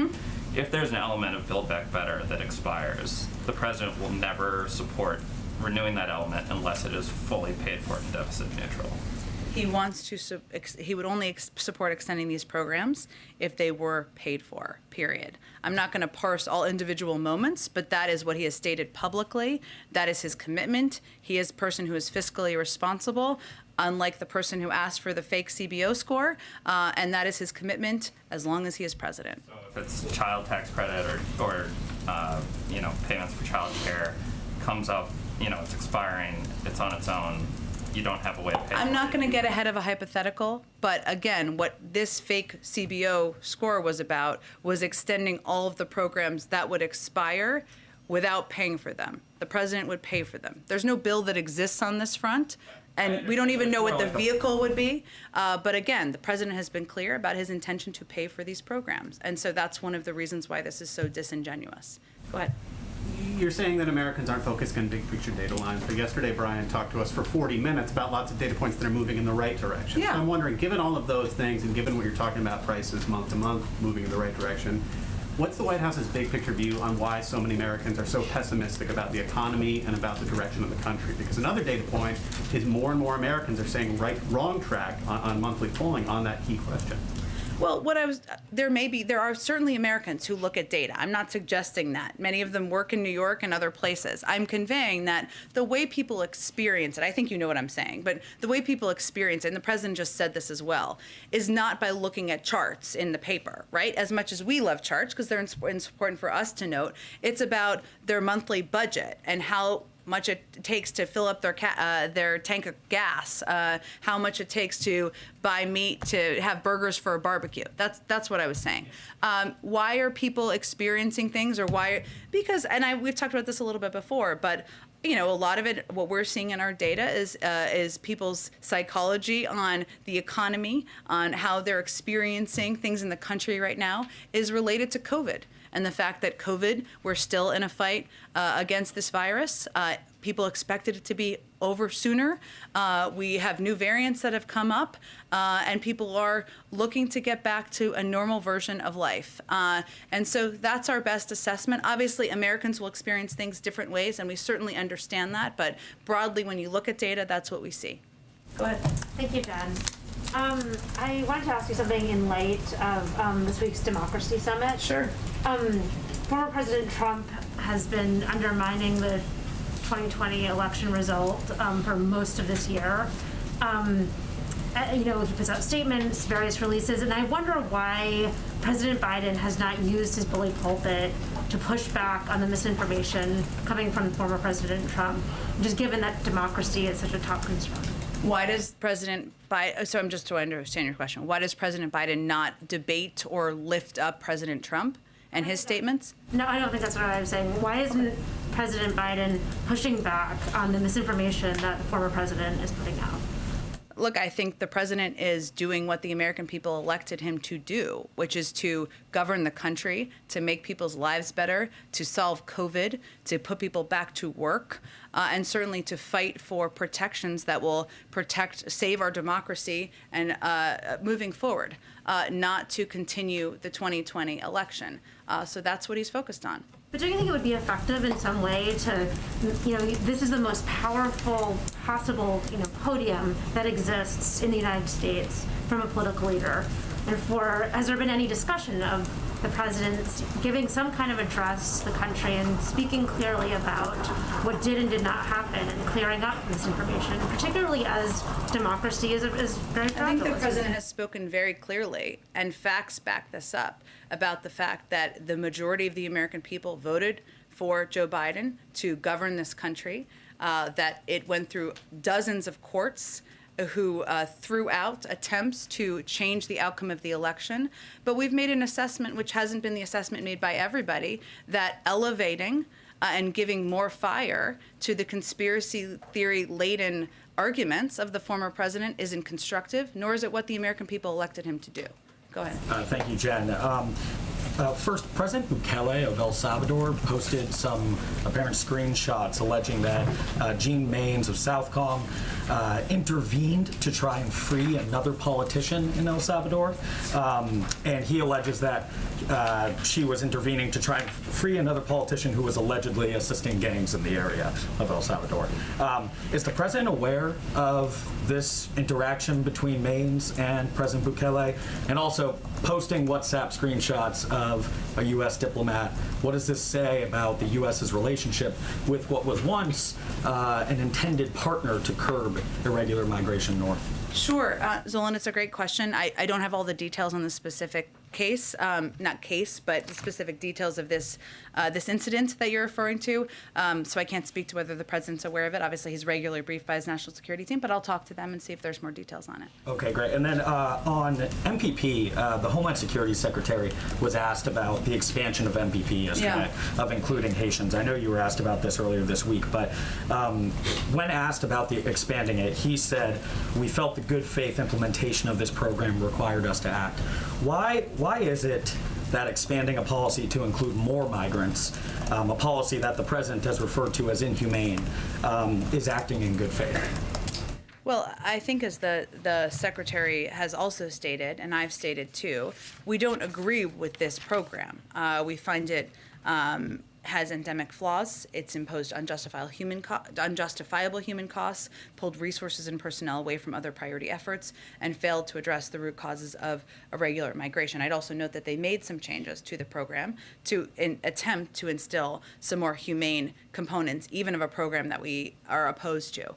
If there's an element of Build Back Better that expires, the president will never support renewing that element unless it is fully paid for and deficit neutral. He wants to, he would only support extending these programs if they were paid for, period. I'm not going to parse all individual moments, but that is what he has stated publicly. That is his commitment. He is a person who is fiscally responsible, unlike the person who asked for the fake CBO score, and that is his commitment as long as he is president. So if it's child tax credit or payments for child care comes up, it's expiring, it's on its own, you don't have a way to pay. I'm not going to get ahead of a hypothetical, but again, what this fake CBO score was about was extending all of the programs that would expire without paying for them. The president would pay for them. There's no bill that exists on this front, and we don't even know what the vehicle would be. But again, the president has been clear about his intention to pay for these programs, and so that's one of the reasons why this is so disingenuous. Go ahead. You're saying that Americans aren't focused on big picture data lines, but yesterday Brian talked to us for 40 minutes about lots of data points that are moving in the right direction. Yeah. So I'm wondering, given all of those things and given what you're talking about, prices month to month moving in the right direction, what's the White House's big picture view on why so many Americans are so pessimistic about the economy and about the direction of the country? Because another data point is more and more Americans are saying wrong track on monthly polling on that key question. Well, there are certainly Americans who look at data. I'm not suggesting that. Many of them work in New York and other places. I'm conveying that the way people experience it, I think you know what I'm saying, but the way people experience it, and the president just said this as well, is not by looking at charts in the paper, right? As much as we love charts, because they're important for us to note, it's about their monthly budget and how much it takes to fill up their tank of gas, how much it takes to buy meat to have burgers for a barbecue. That's what I was saying. Why are people experiencing things, or why? Because, and we've talked about this a little bit before, but a lot of it, what we're seeing in our data is people's psychology on the economy, on how they're experiencing things in the country right now, is related to COVID. And the fact that COVID, we're still in a fight against this virus. People expected it to be over sooner. We have new variants that have come up, and people are looking to get back to a normal version of life. And so that's our best assessment. Obviously, Americans will experience things different ways, and we certainly understand that. But broadly, when you look at data, that's what we see. Go ahead. Thank you, Jen. I wanted to ask you something in light of this week's Democracy Summit. Sure. Former President Trump has been undermining the 2020 election result for most of this year. He puts out statements, various releases, and I wonder why President Biden has not used his bully pulpit to push back on the misinformation coming from former President Trump, just given that democracy is such a top concern. Why does President Biden, so I'm just to understand your question, why does President Biden not debate or lift up President Trump and his statements? No, I don't think that's what I was saying. Why isn't President Biden pushing back on the misinformation that the former president is putting out? Look, I think the president is doing what the American people elected him to do, which is to govern the country, to make people's lives better, to solve COVID, to put people back to work, and certainly to fight for protections that will save our democracy and moving forward, not to continue the 2020 election. So that's what he's focused on. But do you think it would be effective in some way to, this is the most powerful possible, podium that exists in the United States from a political leader. Therefore, has there been any discussion of the president giving some kind of address to the country and speaking clearly about what did and did not happen and clearing up this information, particularly as democracy is very fragile? I think the president has spoken very clearly, and facts back this up, about the fact that the majority of the American people voted for Joe Biden to govern this country, that it went through dozens of courts who threw out attempts to change the outcome of the election. But we've made an assessment, which hasn't been the assessment made by everybody, that elevating and giving more fire to the conspiracy theory-laden arguments of the former president isn't constructive, nor is it what the American people elected him to do. Go ahead. Thank you, Jen. First, President Bukele of El Salvador posted some apparent screenshots alleging that Jean Maynes of Southcom intervened to try and free another politician in El Salvador. And he alleges that she was intervening to try and free another politician who was allegedly assisting gangs in the area of El Salvador. Is the president aware of this interaction between Maynes and President Bukele? And also, posting WhatsApp screenshots of a U.S. diplomat, what does this say about the U.S.'s relationship with what was once an intended partner to curb irregular migration north? Sure, Zolan, it's a great question. I don't have all the details on the specific case, not case, but the specific details of this this incident that you're referring to. So I can't speak to whether the president's aware of it. Obviously, he's regularly briefed by his national security team, but I'll talk to them and see if there's more details on it. Okay, great. And then on MPP, the Homeland Security Secretary was asked about the expansion of MPP yesterday, of including Haitians. I know you were asked about this earlier this week, but when asked about the expanding it, he said, "We felt the good faith implementation of this program required us to act." Why is it that expanding a policy to include more migrants, a policy that the president has referred to as inhumane, is acting in good faith? Well, I think as the secretary has also stated, and I've stated too, we don't agree with this program. We find it has endemic flaws. It's imposed unjustifiable human costs, pulled resources and personnel away from other priority efforts, and failed to address the root causes of irregular migration. I'd also note that they made some changes to the program to attempt to instill some more humane components, even of a program that we are opposed to.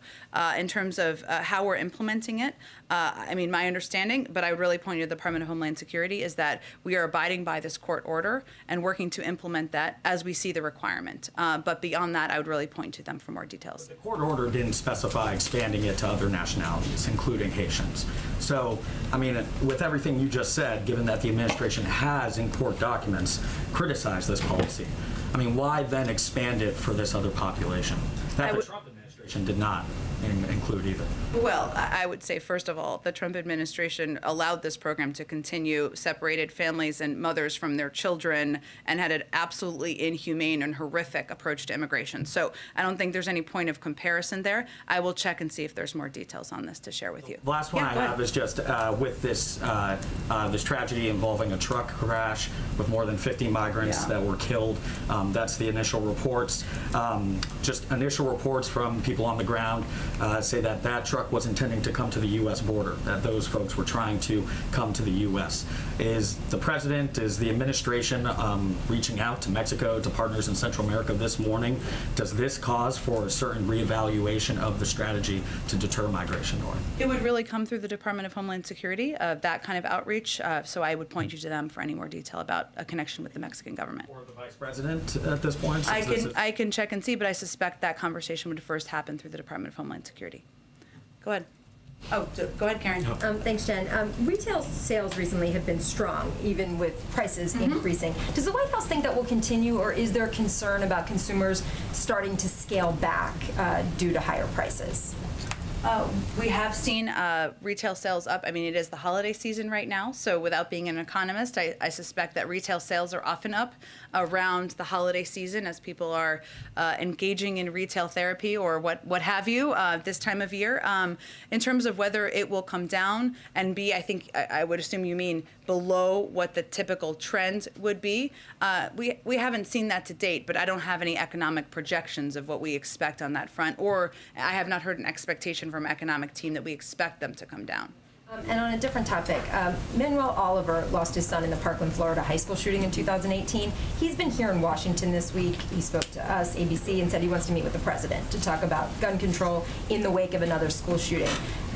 In terms of how we're implementing it, I mean, my understanding, but I would really point you to the Department of Homeland Security, is that we are abiding by this court order and working to implement that as we see the requirement. But beyond that, I would really point to them for more details. The court order didn't specify expanding it to other nationalities, including Haitians. So, I mean, with everything you just said, given that the administration has, in court documents, criticized this policy, I mean, why then expand it for this other population that the Trump administration did not include either? Well, I would say, first of all, the Trump administration allowed this program to continue, separated families and mothers from their children, and had an absolutely inhumane and horrific approach to immigration. So I don't think there's any point of comparison there. I will check and see if there's more details on this to share with you. The last one I have is just with this this tragedy involving a truck crash with more than 50 migrants that were killed. That's the initial reports. Just initial reports from people on the ground say that that truck was intending to come to the U.S. border, that those folks were trying to come to the U.S. Is the president, is the administration reaching out to Mexico, to partners in Central America this morning? Does this cause for a certain reevaluation of the strategy to deter migration north? It would really come through the Department of Homeland Security, that kind of outreach. So I would point you to them for any more detail about a connection with the Mexican government. Or the vice president at this point? I can check and see, but I suspect that conversation would first happen through the Department of Homeland Security. Go ahead. Oh, go ahead, Karen. Thanks, Jen. Retail sales recently have been strong, even with prices increasing. Does the White House think that will continue, or is there concern about consumers starting to scale back due to higher prices? We have seen retail sales up. I mean, it is the holiday season right now, so without being an economist, I suspect that retail sales are often up around the holiday season as people are engaging in retail therapy or what have you this time of year. In terms of whether it will come down and be, I think I would assume you mean below what the typical trend would be. We haven't seen that to date, but I don't have any economic projections of what we expect on that front, or I have not heard an expectation from economic team that we expect them to come down. And on a different topic, Manuel Oliver lost his son in the Parkland, Florida high school shooting in 2018. He's been here in Washington this week. He spoke to us, ABC, and said he wants to meet with the president to talk about gun control in the wake of another school shooting.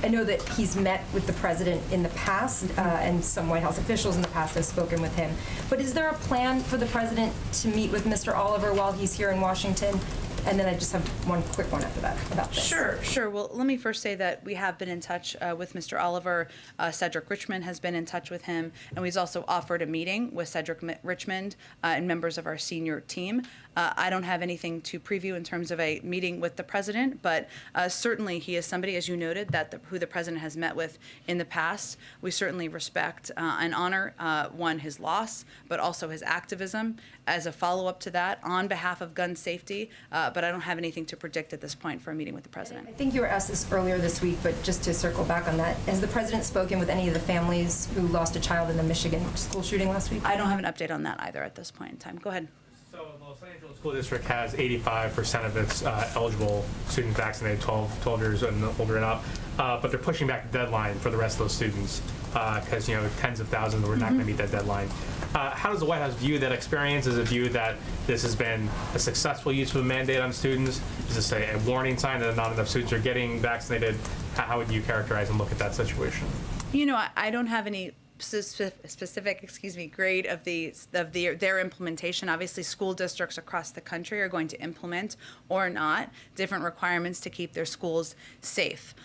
I know that he's met with the president in the past, and some White House officials in the past have spoken with him. But is there a plan for the president to meet with Mr. Oliver while he's here in Washington? And then I just have one quick one after that about this. Sure. Well, let me first say that we have been in touch with Mr. Oliver. Cedric Richmond has been in touch with him, and we've also offered a meeting with Cedric Richmond and members of our senior team. I don't have anything to preview in terms of a meeting with the president, but certainly he is somebody, as you noted, who the president has met with in the past. We certainly respect and honor, one, his loss, but also his activism as a follow-up to that on behalf of gun safety, but I don't have anything to predict at this point for a meeting with the president. I think you were asked this earlier this week, but just to circle back on that, has the president spoken with any of the families who lost a child in the Michigan school shooting last week? I don't have an update on that either at this point in time. Go ahead. So the Los Angeles School District has 85% of its eligible students vaccinated, 12 years and older and up, but they're pushing back the deadline for the rest of those students because tens of thousands were not going to meet that deadline. How does the White House view that experience? Is it viewed that this has been a successful use of a mandate on students? Is this a warning sign that not enough students are getting vaccinated? How would you characterize and look at that situation? I don't have any specific grade of their implementation. Obviously, school districts across the country are going to implement or not different requirements to keep their schools safe.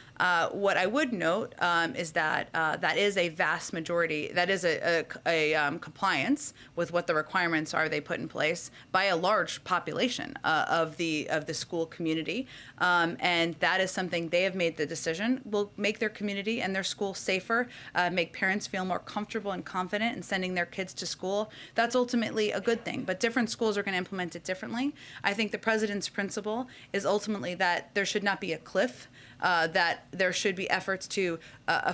What I would note is that that is a vast majority, that is a compliance with what the requirements are they put in place by a large population of the school community. And that is something they have made the decision will make their community and their school safer, make parents feel more comfortable and confident in sending their kids to school. That's ultimately a good thing, but different schools are going to implement it differently. I think the president's principle is ultimately that there should not be a cliff, that there should be efforts to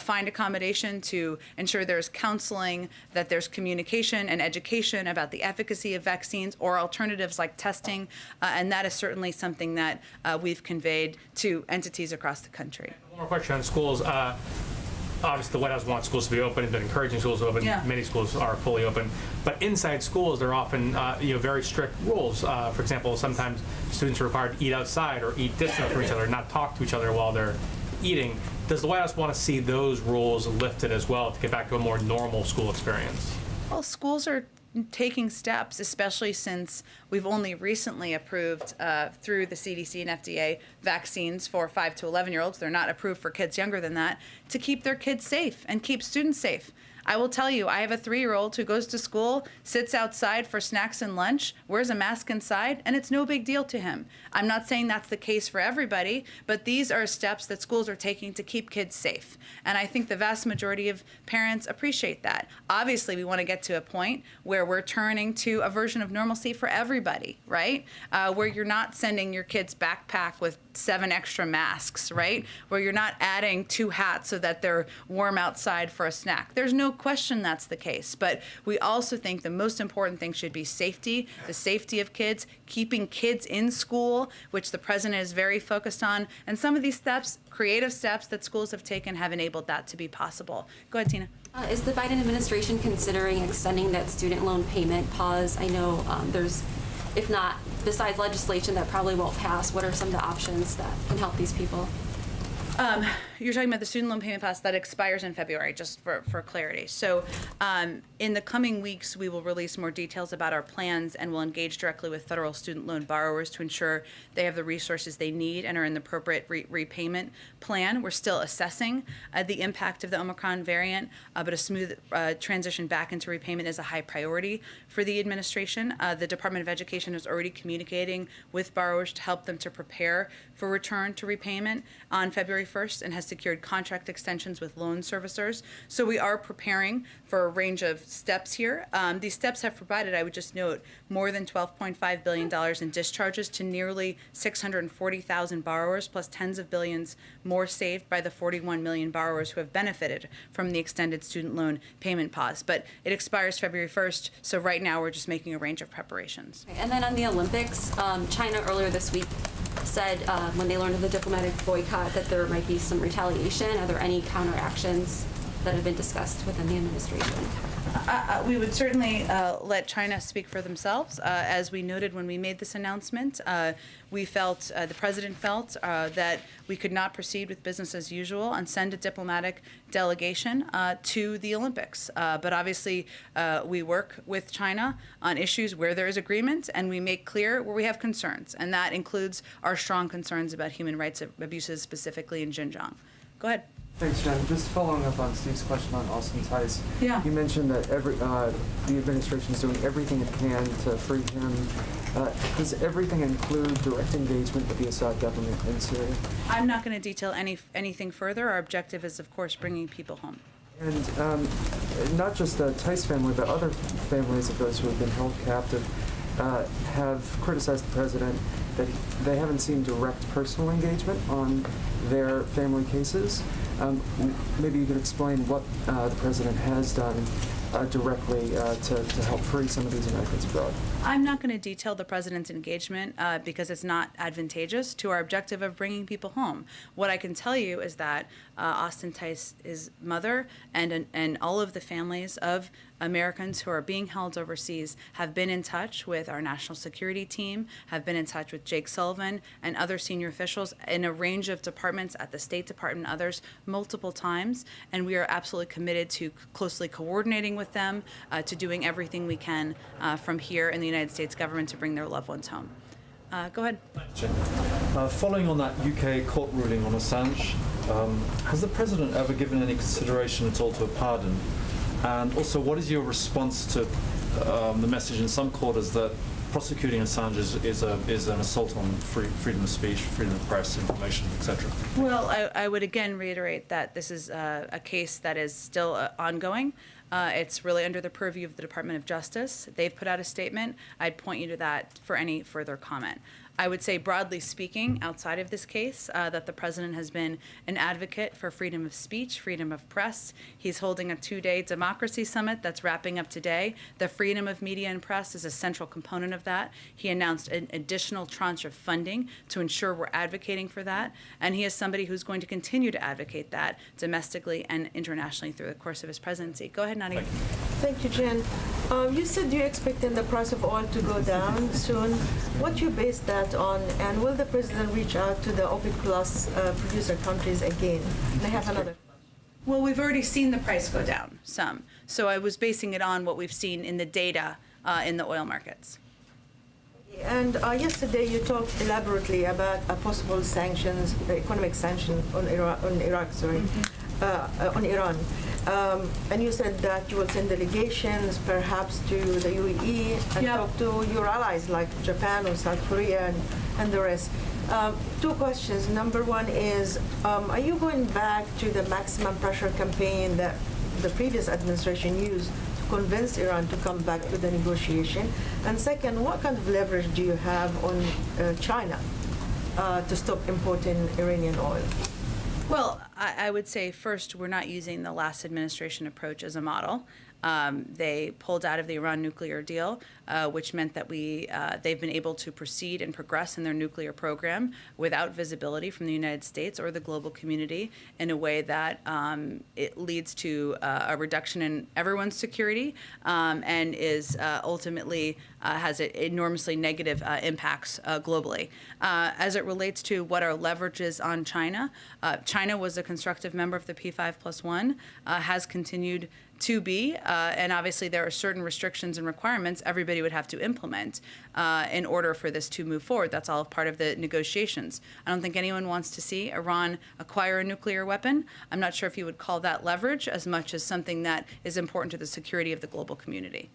find accommodation, to ensure there's counseling, that there's communication and education about the efficacy of vaccines or alternatives like testing, and that is certainly something that we've conveyed to entities across the country. One more question on schools. Obviously, the White House wants schools to be open. It's been encouraging schools to open. Yeah. Many schools are fully open. But inside schools, there are often very strict rules. For example, sometimes students are required to eat outside or eat distant from each other, not talk to each other while they're eating. Does the White House want to see those rules lifted as well to get back to a more normal school experience? Well, schools are taking steps, especially since we've only recently approved through the CDC and FDA vaccines for 5 to 11-year-olds. They're not approved for kids younger than that, to keep their kids safe and keep students safe. I will tell you, I have a 3-year-old who goes to school, sits outside for snacks and lunch, wears a mask inside, and it's no big deal to him. I'm not saying that's the case for everybody, but these are steps that schools are taking to keep kids safe. And I think the vast majority of parents appreciate that. Obviously, we want to get to a point where we're turning to a version of normalcy for everybody, right? Where you're not sending your kids backpack with 7 extra masks, right? Where you're not adding 2 hats so that they're warm outside for a snack. There's no question that's the case, but we also think the most important thing should be safety, the safety of kids, keeping kids in school, which the president is very focused on, and some of these steps, creative steps that schools have taken, have enabled that to be possible. Go ahead, Tina. Is the Biden administration considering extending that student loan payment pause? I know there's, if not, besides legislation that probably won't pass, what are some of the options that can help these people? You're talking about the student loan payment pass that expires in February, just for clarity. So in the coming weeks, we will release more details about our plans, and we'll engage directly with federal student loan borrowers to ensure they have the resources they need and are in the appropriate repayment plan. We're still assessing the impact of the Omicron variant, but a smooth transition back into repayment is a high priority for the administration. The Department of Education is already communicating with borrowers to help them to prepare for return to repayment on February 1st and has secured contract extensions with loan servicers. So we are preparing for a range of steps here. These steps have provided, I would just note, more than $12.5 billion in discharges to nearly 640,000 borrowers, plus tens of billions more saved by the 41 million borrowers who have benefited from the extended student loan payment pause. But it expires February 1st, so right now we're just making a range of preparations. And then on the Olympics, China earlier this week said when they learned of the diplomatic boycott that there might be some retaliation. Are there any counteractions that have been discussed within the administration? We would certainly let China speak for themselves. As we noted when we made this announcement, we felt, the president felt, that we could not proceed with business as usual and send a diplomatic delegation to the Olympics. But obviously, we work with China on issues where there is agreement, and we make clear where we have concerns, and that includes our strong concerns about human rights abuses, specifically in Xinjiang. Go ahead. Thanks, Jen. Just following up on Steve's question on Austin Tice. Yeah. You mentioned that the administration is doing everything it can to free him. Does everything include direct engagement with the Assad government in Syria? I'm not going to detail anything further. Our objective is, of course, bringing people home. And not just the Tice family, but other families of those who have been held captive have criticized the president that they haven't seen direct personal engagement on their family cases. Maybe you could explain what the president has done directly to help free some of these Americans abroad. I'm not going to detail the president's engagement because it's not advantageous to our objective of bringing people home. What I can tell you is that Austin Tice's mother and all of the families of Americans who are being held overseas have been in touch with our national security team, have been in touch with Jake Sullivan and other senior officials in a range of departments at the State Department and others multiple times, and we are absolutely committed to closely coordinating with them, to doing everything we can from here in the United States government to bring their loved ones home. Go ahead. Jen. Following on that UK court ruling on Assange, has the president ever given any consideration at all to a pardon? And also, what is your response to the message in some quarters that prosecuting Assange is an assault on freedom of speech, freedom of press, information, etc.? Well, I would again reiterate that this is a case that is still ongoing. It's really under the purview of the Department of Justice. They've put out a statement. I'd point you to that for any further comment. I would say, broadly speaking, outside of this case, that the president has been an advocate for freedom of speech, freedom of press. He's holding a 2-day democracy summit that's wrapping up today. The freedom of media and press is a central component of that. He announced an additional tranche of funding to ensure we're advocating for that. And he is somebody who's going to continue to advocate that domestically and internationally through the course of his presidency. Go ahead, Nadia. Thank you, Jen. You said you're expecting the price of oil to go down soon. What do you base that on, and will the president reach out to the OPEC Plus producer countries again? And I have another. Well, we've already seen the price go down some, so I was basing it on what we've seen in the data in the oil markets. And yesterday you talked elaborately about a possible sanctions, economic sanctions on Iran. And you said that you will send delegations perhaps to the UAE and talk to your allies like Japan or South Korea and the rest. 2 questions. Number one is, are you going back to the maximum pressure campaign that the previous administration used to convince Iran to come back to the negotiation? And second, what kind of leverage do you have on China to stop importing Iranian oil? Well, I would say first, we're not using the last administration approach as a model. They pulled out of the Iran nuclear deal, which meant that they've been able to proceed and progress in their nuclear program without visibility from the United States or the global community in a way that it leads to a reduction in everyone's security and is ultimately has enormously negative impacts globally. As it relates to what our leverage is on China, China was a constructive member of the P5+1, has continued to be, and obviously there are certain restrictions and requirements everybody would have to implement in order for this to move forward. That's all part of the negotiations. I don't think anyone wants to see Iran acquire a nuclear weapon. I'm not sure if you would call that leverage as much as something that is important to the security of the global community.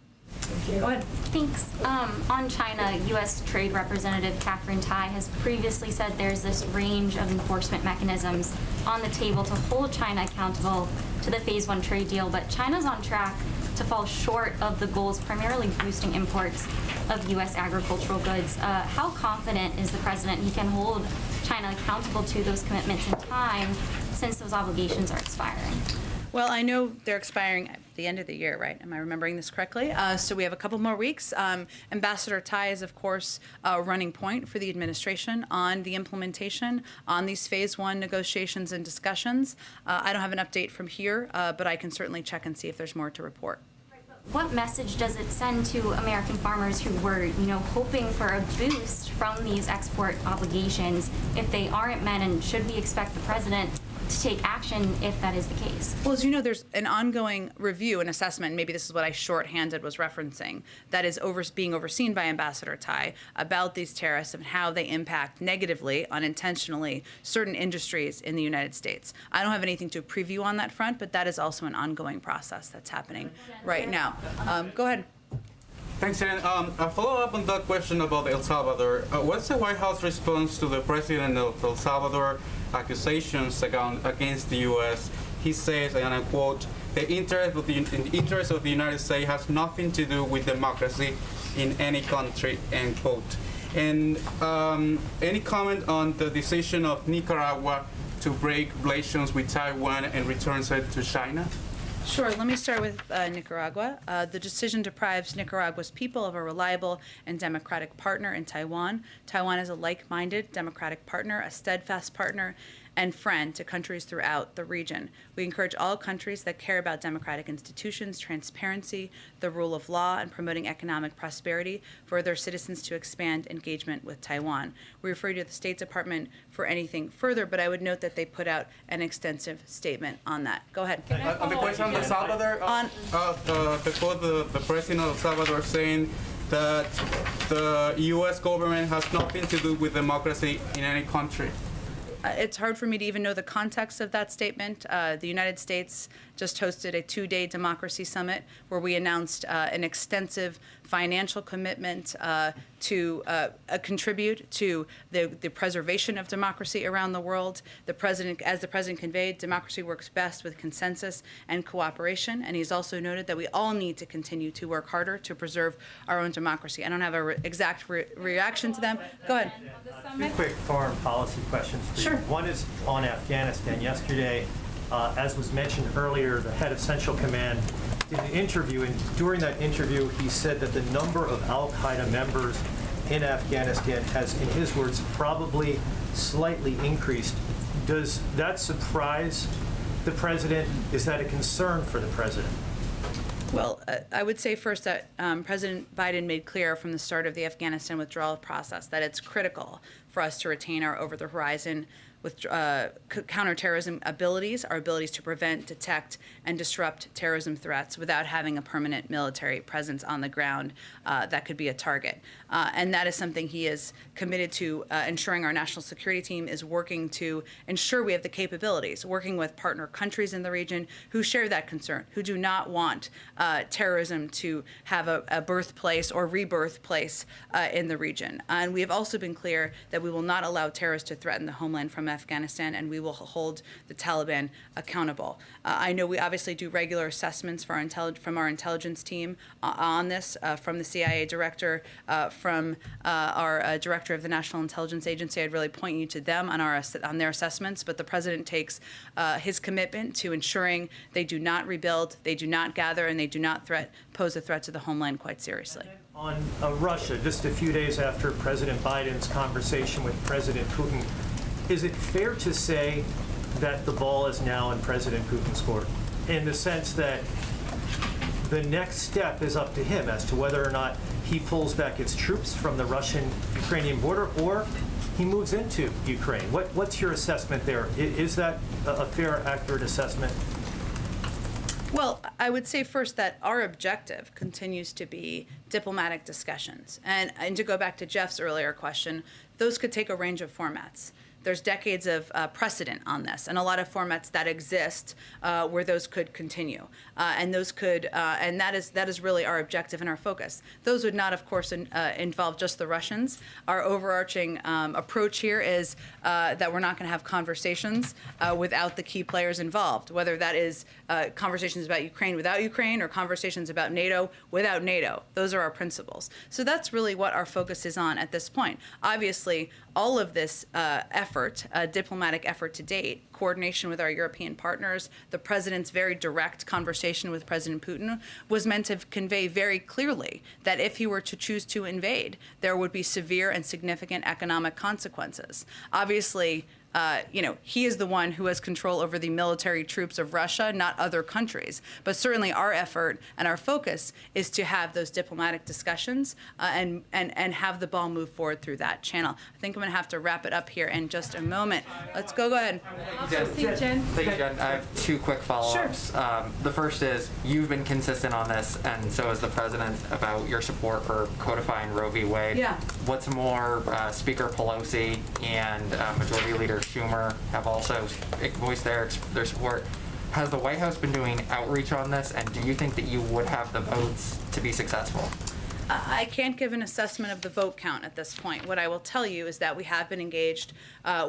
Go ahead. Thanks. On China, U.S. Trade Representative Catherine Tai has previously said there's this range of enforcement mechanisms on the table to hold China accountable to the Phase 1 trade deal, but China's on track to fall short of the goals, primarily boosting imports of U.S. agricultural goods. How confident is the president he can hold China accountable to those commitments in time, since those obligations are expiring? Well, I know they're expiring at the end of the year, right? Am I remembering this correctly? So we have a couple more weeks. Ambassador Tice is, of course, a running point for the administration on the implementation on these phase 1 negotiations and discussions. I don't have an update from here, but I can certainly check and see if there's more to report. What message does it send to American farmers who were, hoping for a boost from these export obligations if they aren't met, and should we expect the president to take action if that is the case? Well, as you know, there's an ongoing review and assessment, maybe this is what I shorthanded was referencing, that is being overseen by Ambassador Tice about these tariffs and how they impact negatively, unintentionally, certain industries in the United States. I don't have anything to preview on that front, but that is also an ongoing process that's happening right now. Go ahead. Thanks, Jen. A follow-up on that question about El Salvador. What's the White House response to the president of El Salvador accusations against the U.S.? He says, and I quote, the interest of the United States has nothing to do with democracy in any country, end quote. And any comment on the decision of Nicaragua to break relations with Taiwan and return it to China? Sure. Let me start with Nicaragua. The decision deprives Nicaragua's people of a reliable and democratic partner in Taiwan. Taiwan is a like-minded democratic partner, a steadfast partner, and friend to countries throughout the region. We encourage all countries that care about democratic institutions, transparency, the rule of law, and promoting economic prosperity for their citizens to expand engagement with Taiwan. We refer you to the State Department for anything further, but I would note that they put out an extensive statement on that. Go ahead. On the question on El Salvador, the quote the president of El Salvador saying that the U.S. government has nothing to do with democracy in any country. It's hard for me to even know the context of that statement. The United States just hosted a 2-day democracy summit where we announced an extensive financial commitment to contribute to the preservation of democracy around the world. As the president conveyed, democracy works best with consensus and cooperation, and he's also noted that we all need to continue to work harder to preserve our own democracy. I don't have an exact reaction to them. Go ahead. Two quick foreign policy questions for you. Sure. One is on Afghanistan. Yesterday, as was mentioned earlier, the head of Central Command did an interview, and during that interview, he said that the number of al-Qaeda members in Afghanistan has, in his words, probably slightly increased. Does that surprise the president? Is that a concern for the president? Well, I would say first that President Biden made clear from the start of the Afghanistan withdrawal process that it's critical for us to retain our over-the-horizon with counterterrorism abilities, our abilities to prevent, detect, and disrupt terrorism threats without having a permanent military presence on the ground that could be a target. And that is something he is committed to ensuring. Our national security team is working to ensure we have the capabilities, working with partner countries in the region who share that concern, who do not want terrorism to have a birthplace or rebirth place in the region. And we have also been clear that we will not allow terrorists to threaten the homeland from Afghanistan, and we will hold the Taliban accountable. I know we obviously do regular assessments from our intelligence team on this, from the CIA director, from our director of the National Intelligence Agency. I'd really point you to them on their assessments, but the president takes his commitment to ensuring they do not rebuild, they do not gather, and they do not pose a threat to the homeland quite seriously. On Russia, just a few days after President Biden's conversation with President Putin, is it fair to say that the ball is now in President Putin's court, in the sense that the next step is up to him as to whether or not he pulls back its troops from the Russian-Ukrainian border or he moves into Ukraine? What's your assessment there? Is that a fair, accurate assessment? Well, I would say first that our objective continues to be diplomatic discussions. And to go back to Jeff's earlier question, those could take a range of formats. There's decades of precedent on this, and a lot of formats that exist where those could continue, and that is really our objective and our focus. Those would not, of course, involve just the Russians. Our overarching approach here is that we're not going to have conversations without the key players involved, whether that is conversations about Ukraine without Ukraine or conversations about NATO without NATO. Those are our principles. So that's really what our focus is on at this point. Obviously, all of this effort effort, a diplomatic effort to date, coordination with our European partners, the president's very direct conversation with President Putin was meant to convey very clearly that if he were to choose to invade, there would be severe and significant economic consequences. Obviously, he is the one who has control over the military troops of Russia, not other countries. But certainly our effort and our focus is to have those diplomatic discussions and have the ball move forward through that channel. I think I'm going to have to wrap it up here in just a moment. Let's go ahead. Thank you, Jen. I have two quick follow-ups. Sure. The first is, you've been consistent on this, and so has the president, about your support for codifying Roe v. Wade. Yeah. What's more, Speaker Pelosi and Majority Leader Schumer have also voiced their support. Has the White House been doing outreach on this, and do you think that you would have the votes to be successful? I can't give an assessment of the vote count at this point. What I will tell you is that we have been engaged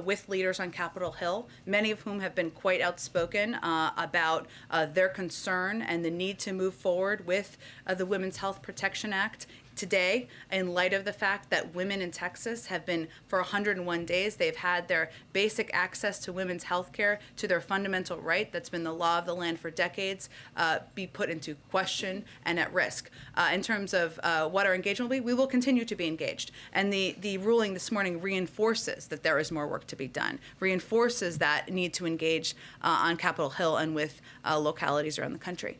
with leaders on Capitol Hill, many of whom have been quite outspoken about their concern and the need to move forward with the Women's Health Protection Act. Today, in light of the fact that women in Texas have been, for 101 days, they've had their basic access to women's health care, to their fundamental right that's been the law of the land for decades, be put into question and at risk. In terms of what our engagement will be, we will continue to be engaged. And the ruling this morning reinforces that there is more work to be done, reinforces that need to engage on Capitol Hill and with localities around the country.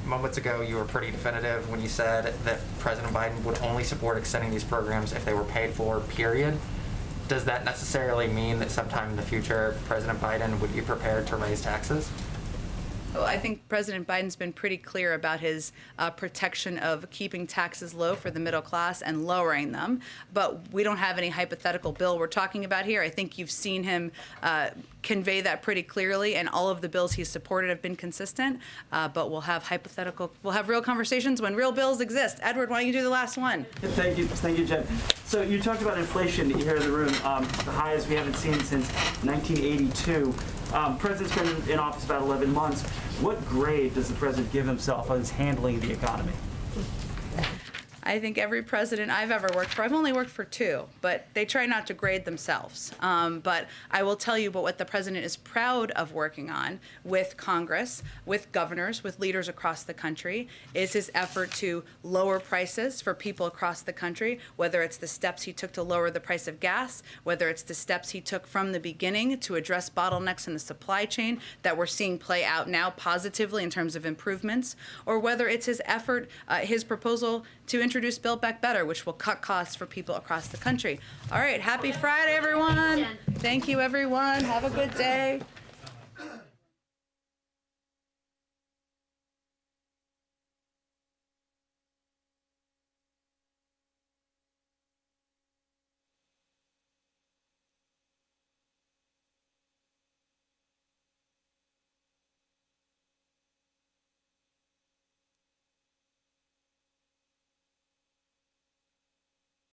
Moments ago, you were pretty definitive when you said that President Biden would only support extending these programs if they were paid for, period. Does that necessarily mean that sometime in the future, President Biden would be prepared to raise taxes? Well, I think President Biden's been pretty clear about his protection of keeping taxes low for the middle class and lowering them. But we don't have any hypothetical bill we're talking about here. I think you've seen him convey that pretty clearly, and all of the bills he's supported have been consistent. But we'll have real conversations when real bills exist. Edward, why don't you do the last one? Thank you, Jen. So you talked about inflation here in the room, the highest we haven't seen since 1982. President's been in office about 11 months. What grade does the president give himself on his handling the economy? I think every president I've ever worked for, I've only worked for two, but they try not to grade themselves. But I will tell you what the president is proud of working on with Congress, with governors, with leaders across the country, is his effort to lower prices for people across the country, whether it's the steps he took to lower the price of gas, whether it's the steps he took from the beginning to address bottlenecks in the supply chain that we're seeing play out now positively in terms of improvements, or whether it's his effort, his proposal to introduce Build Back Better, which will cut costs for people across the country. All right, happy Friday, everyone. Thank you, everyone. Have a good day.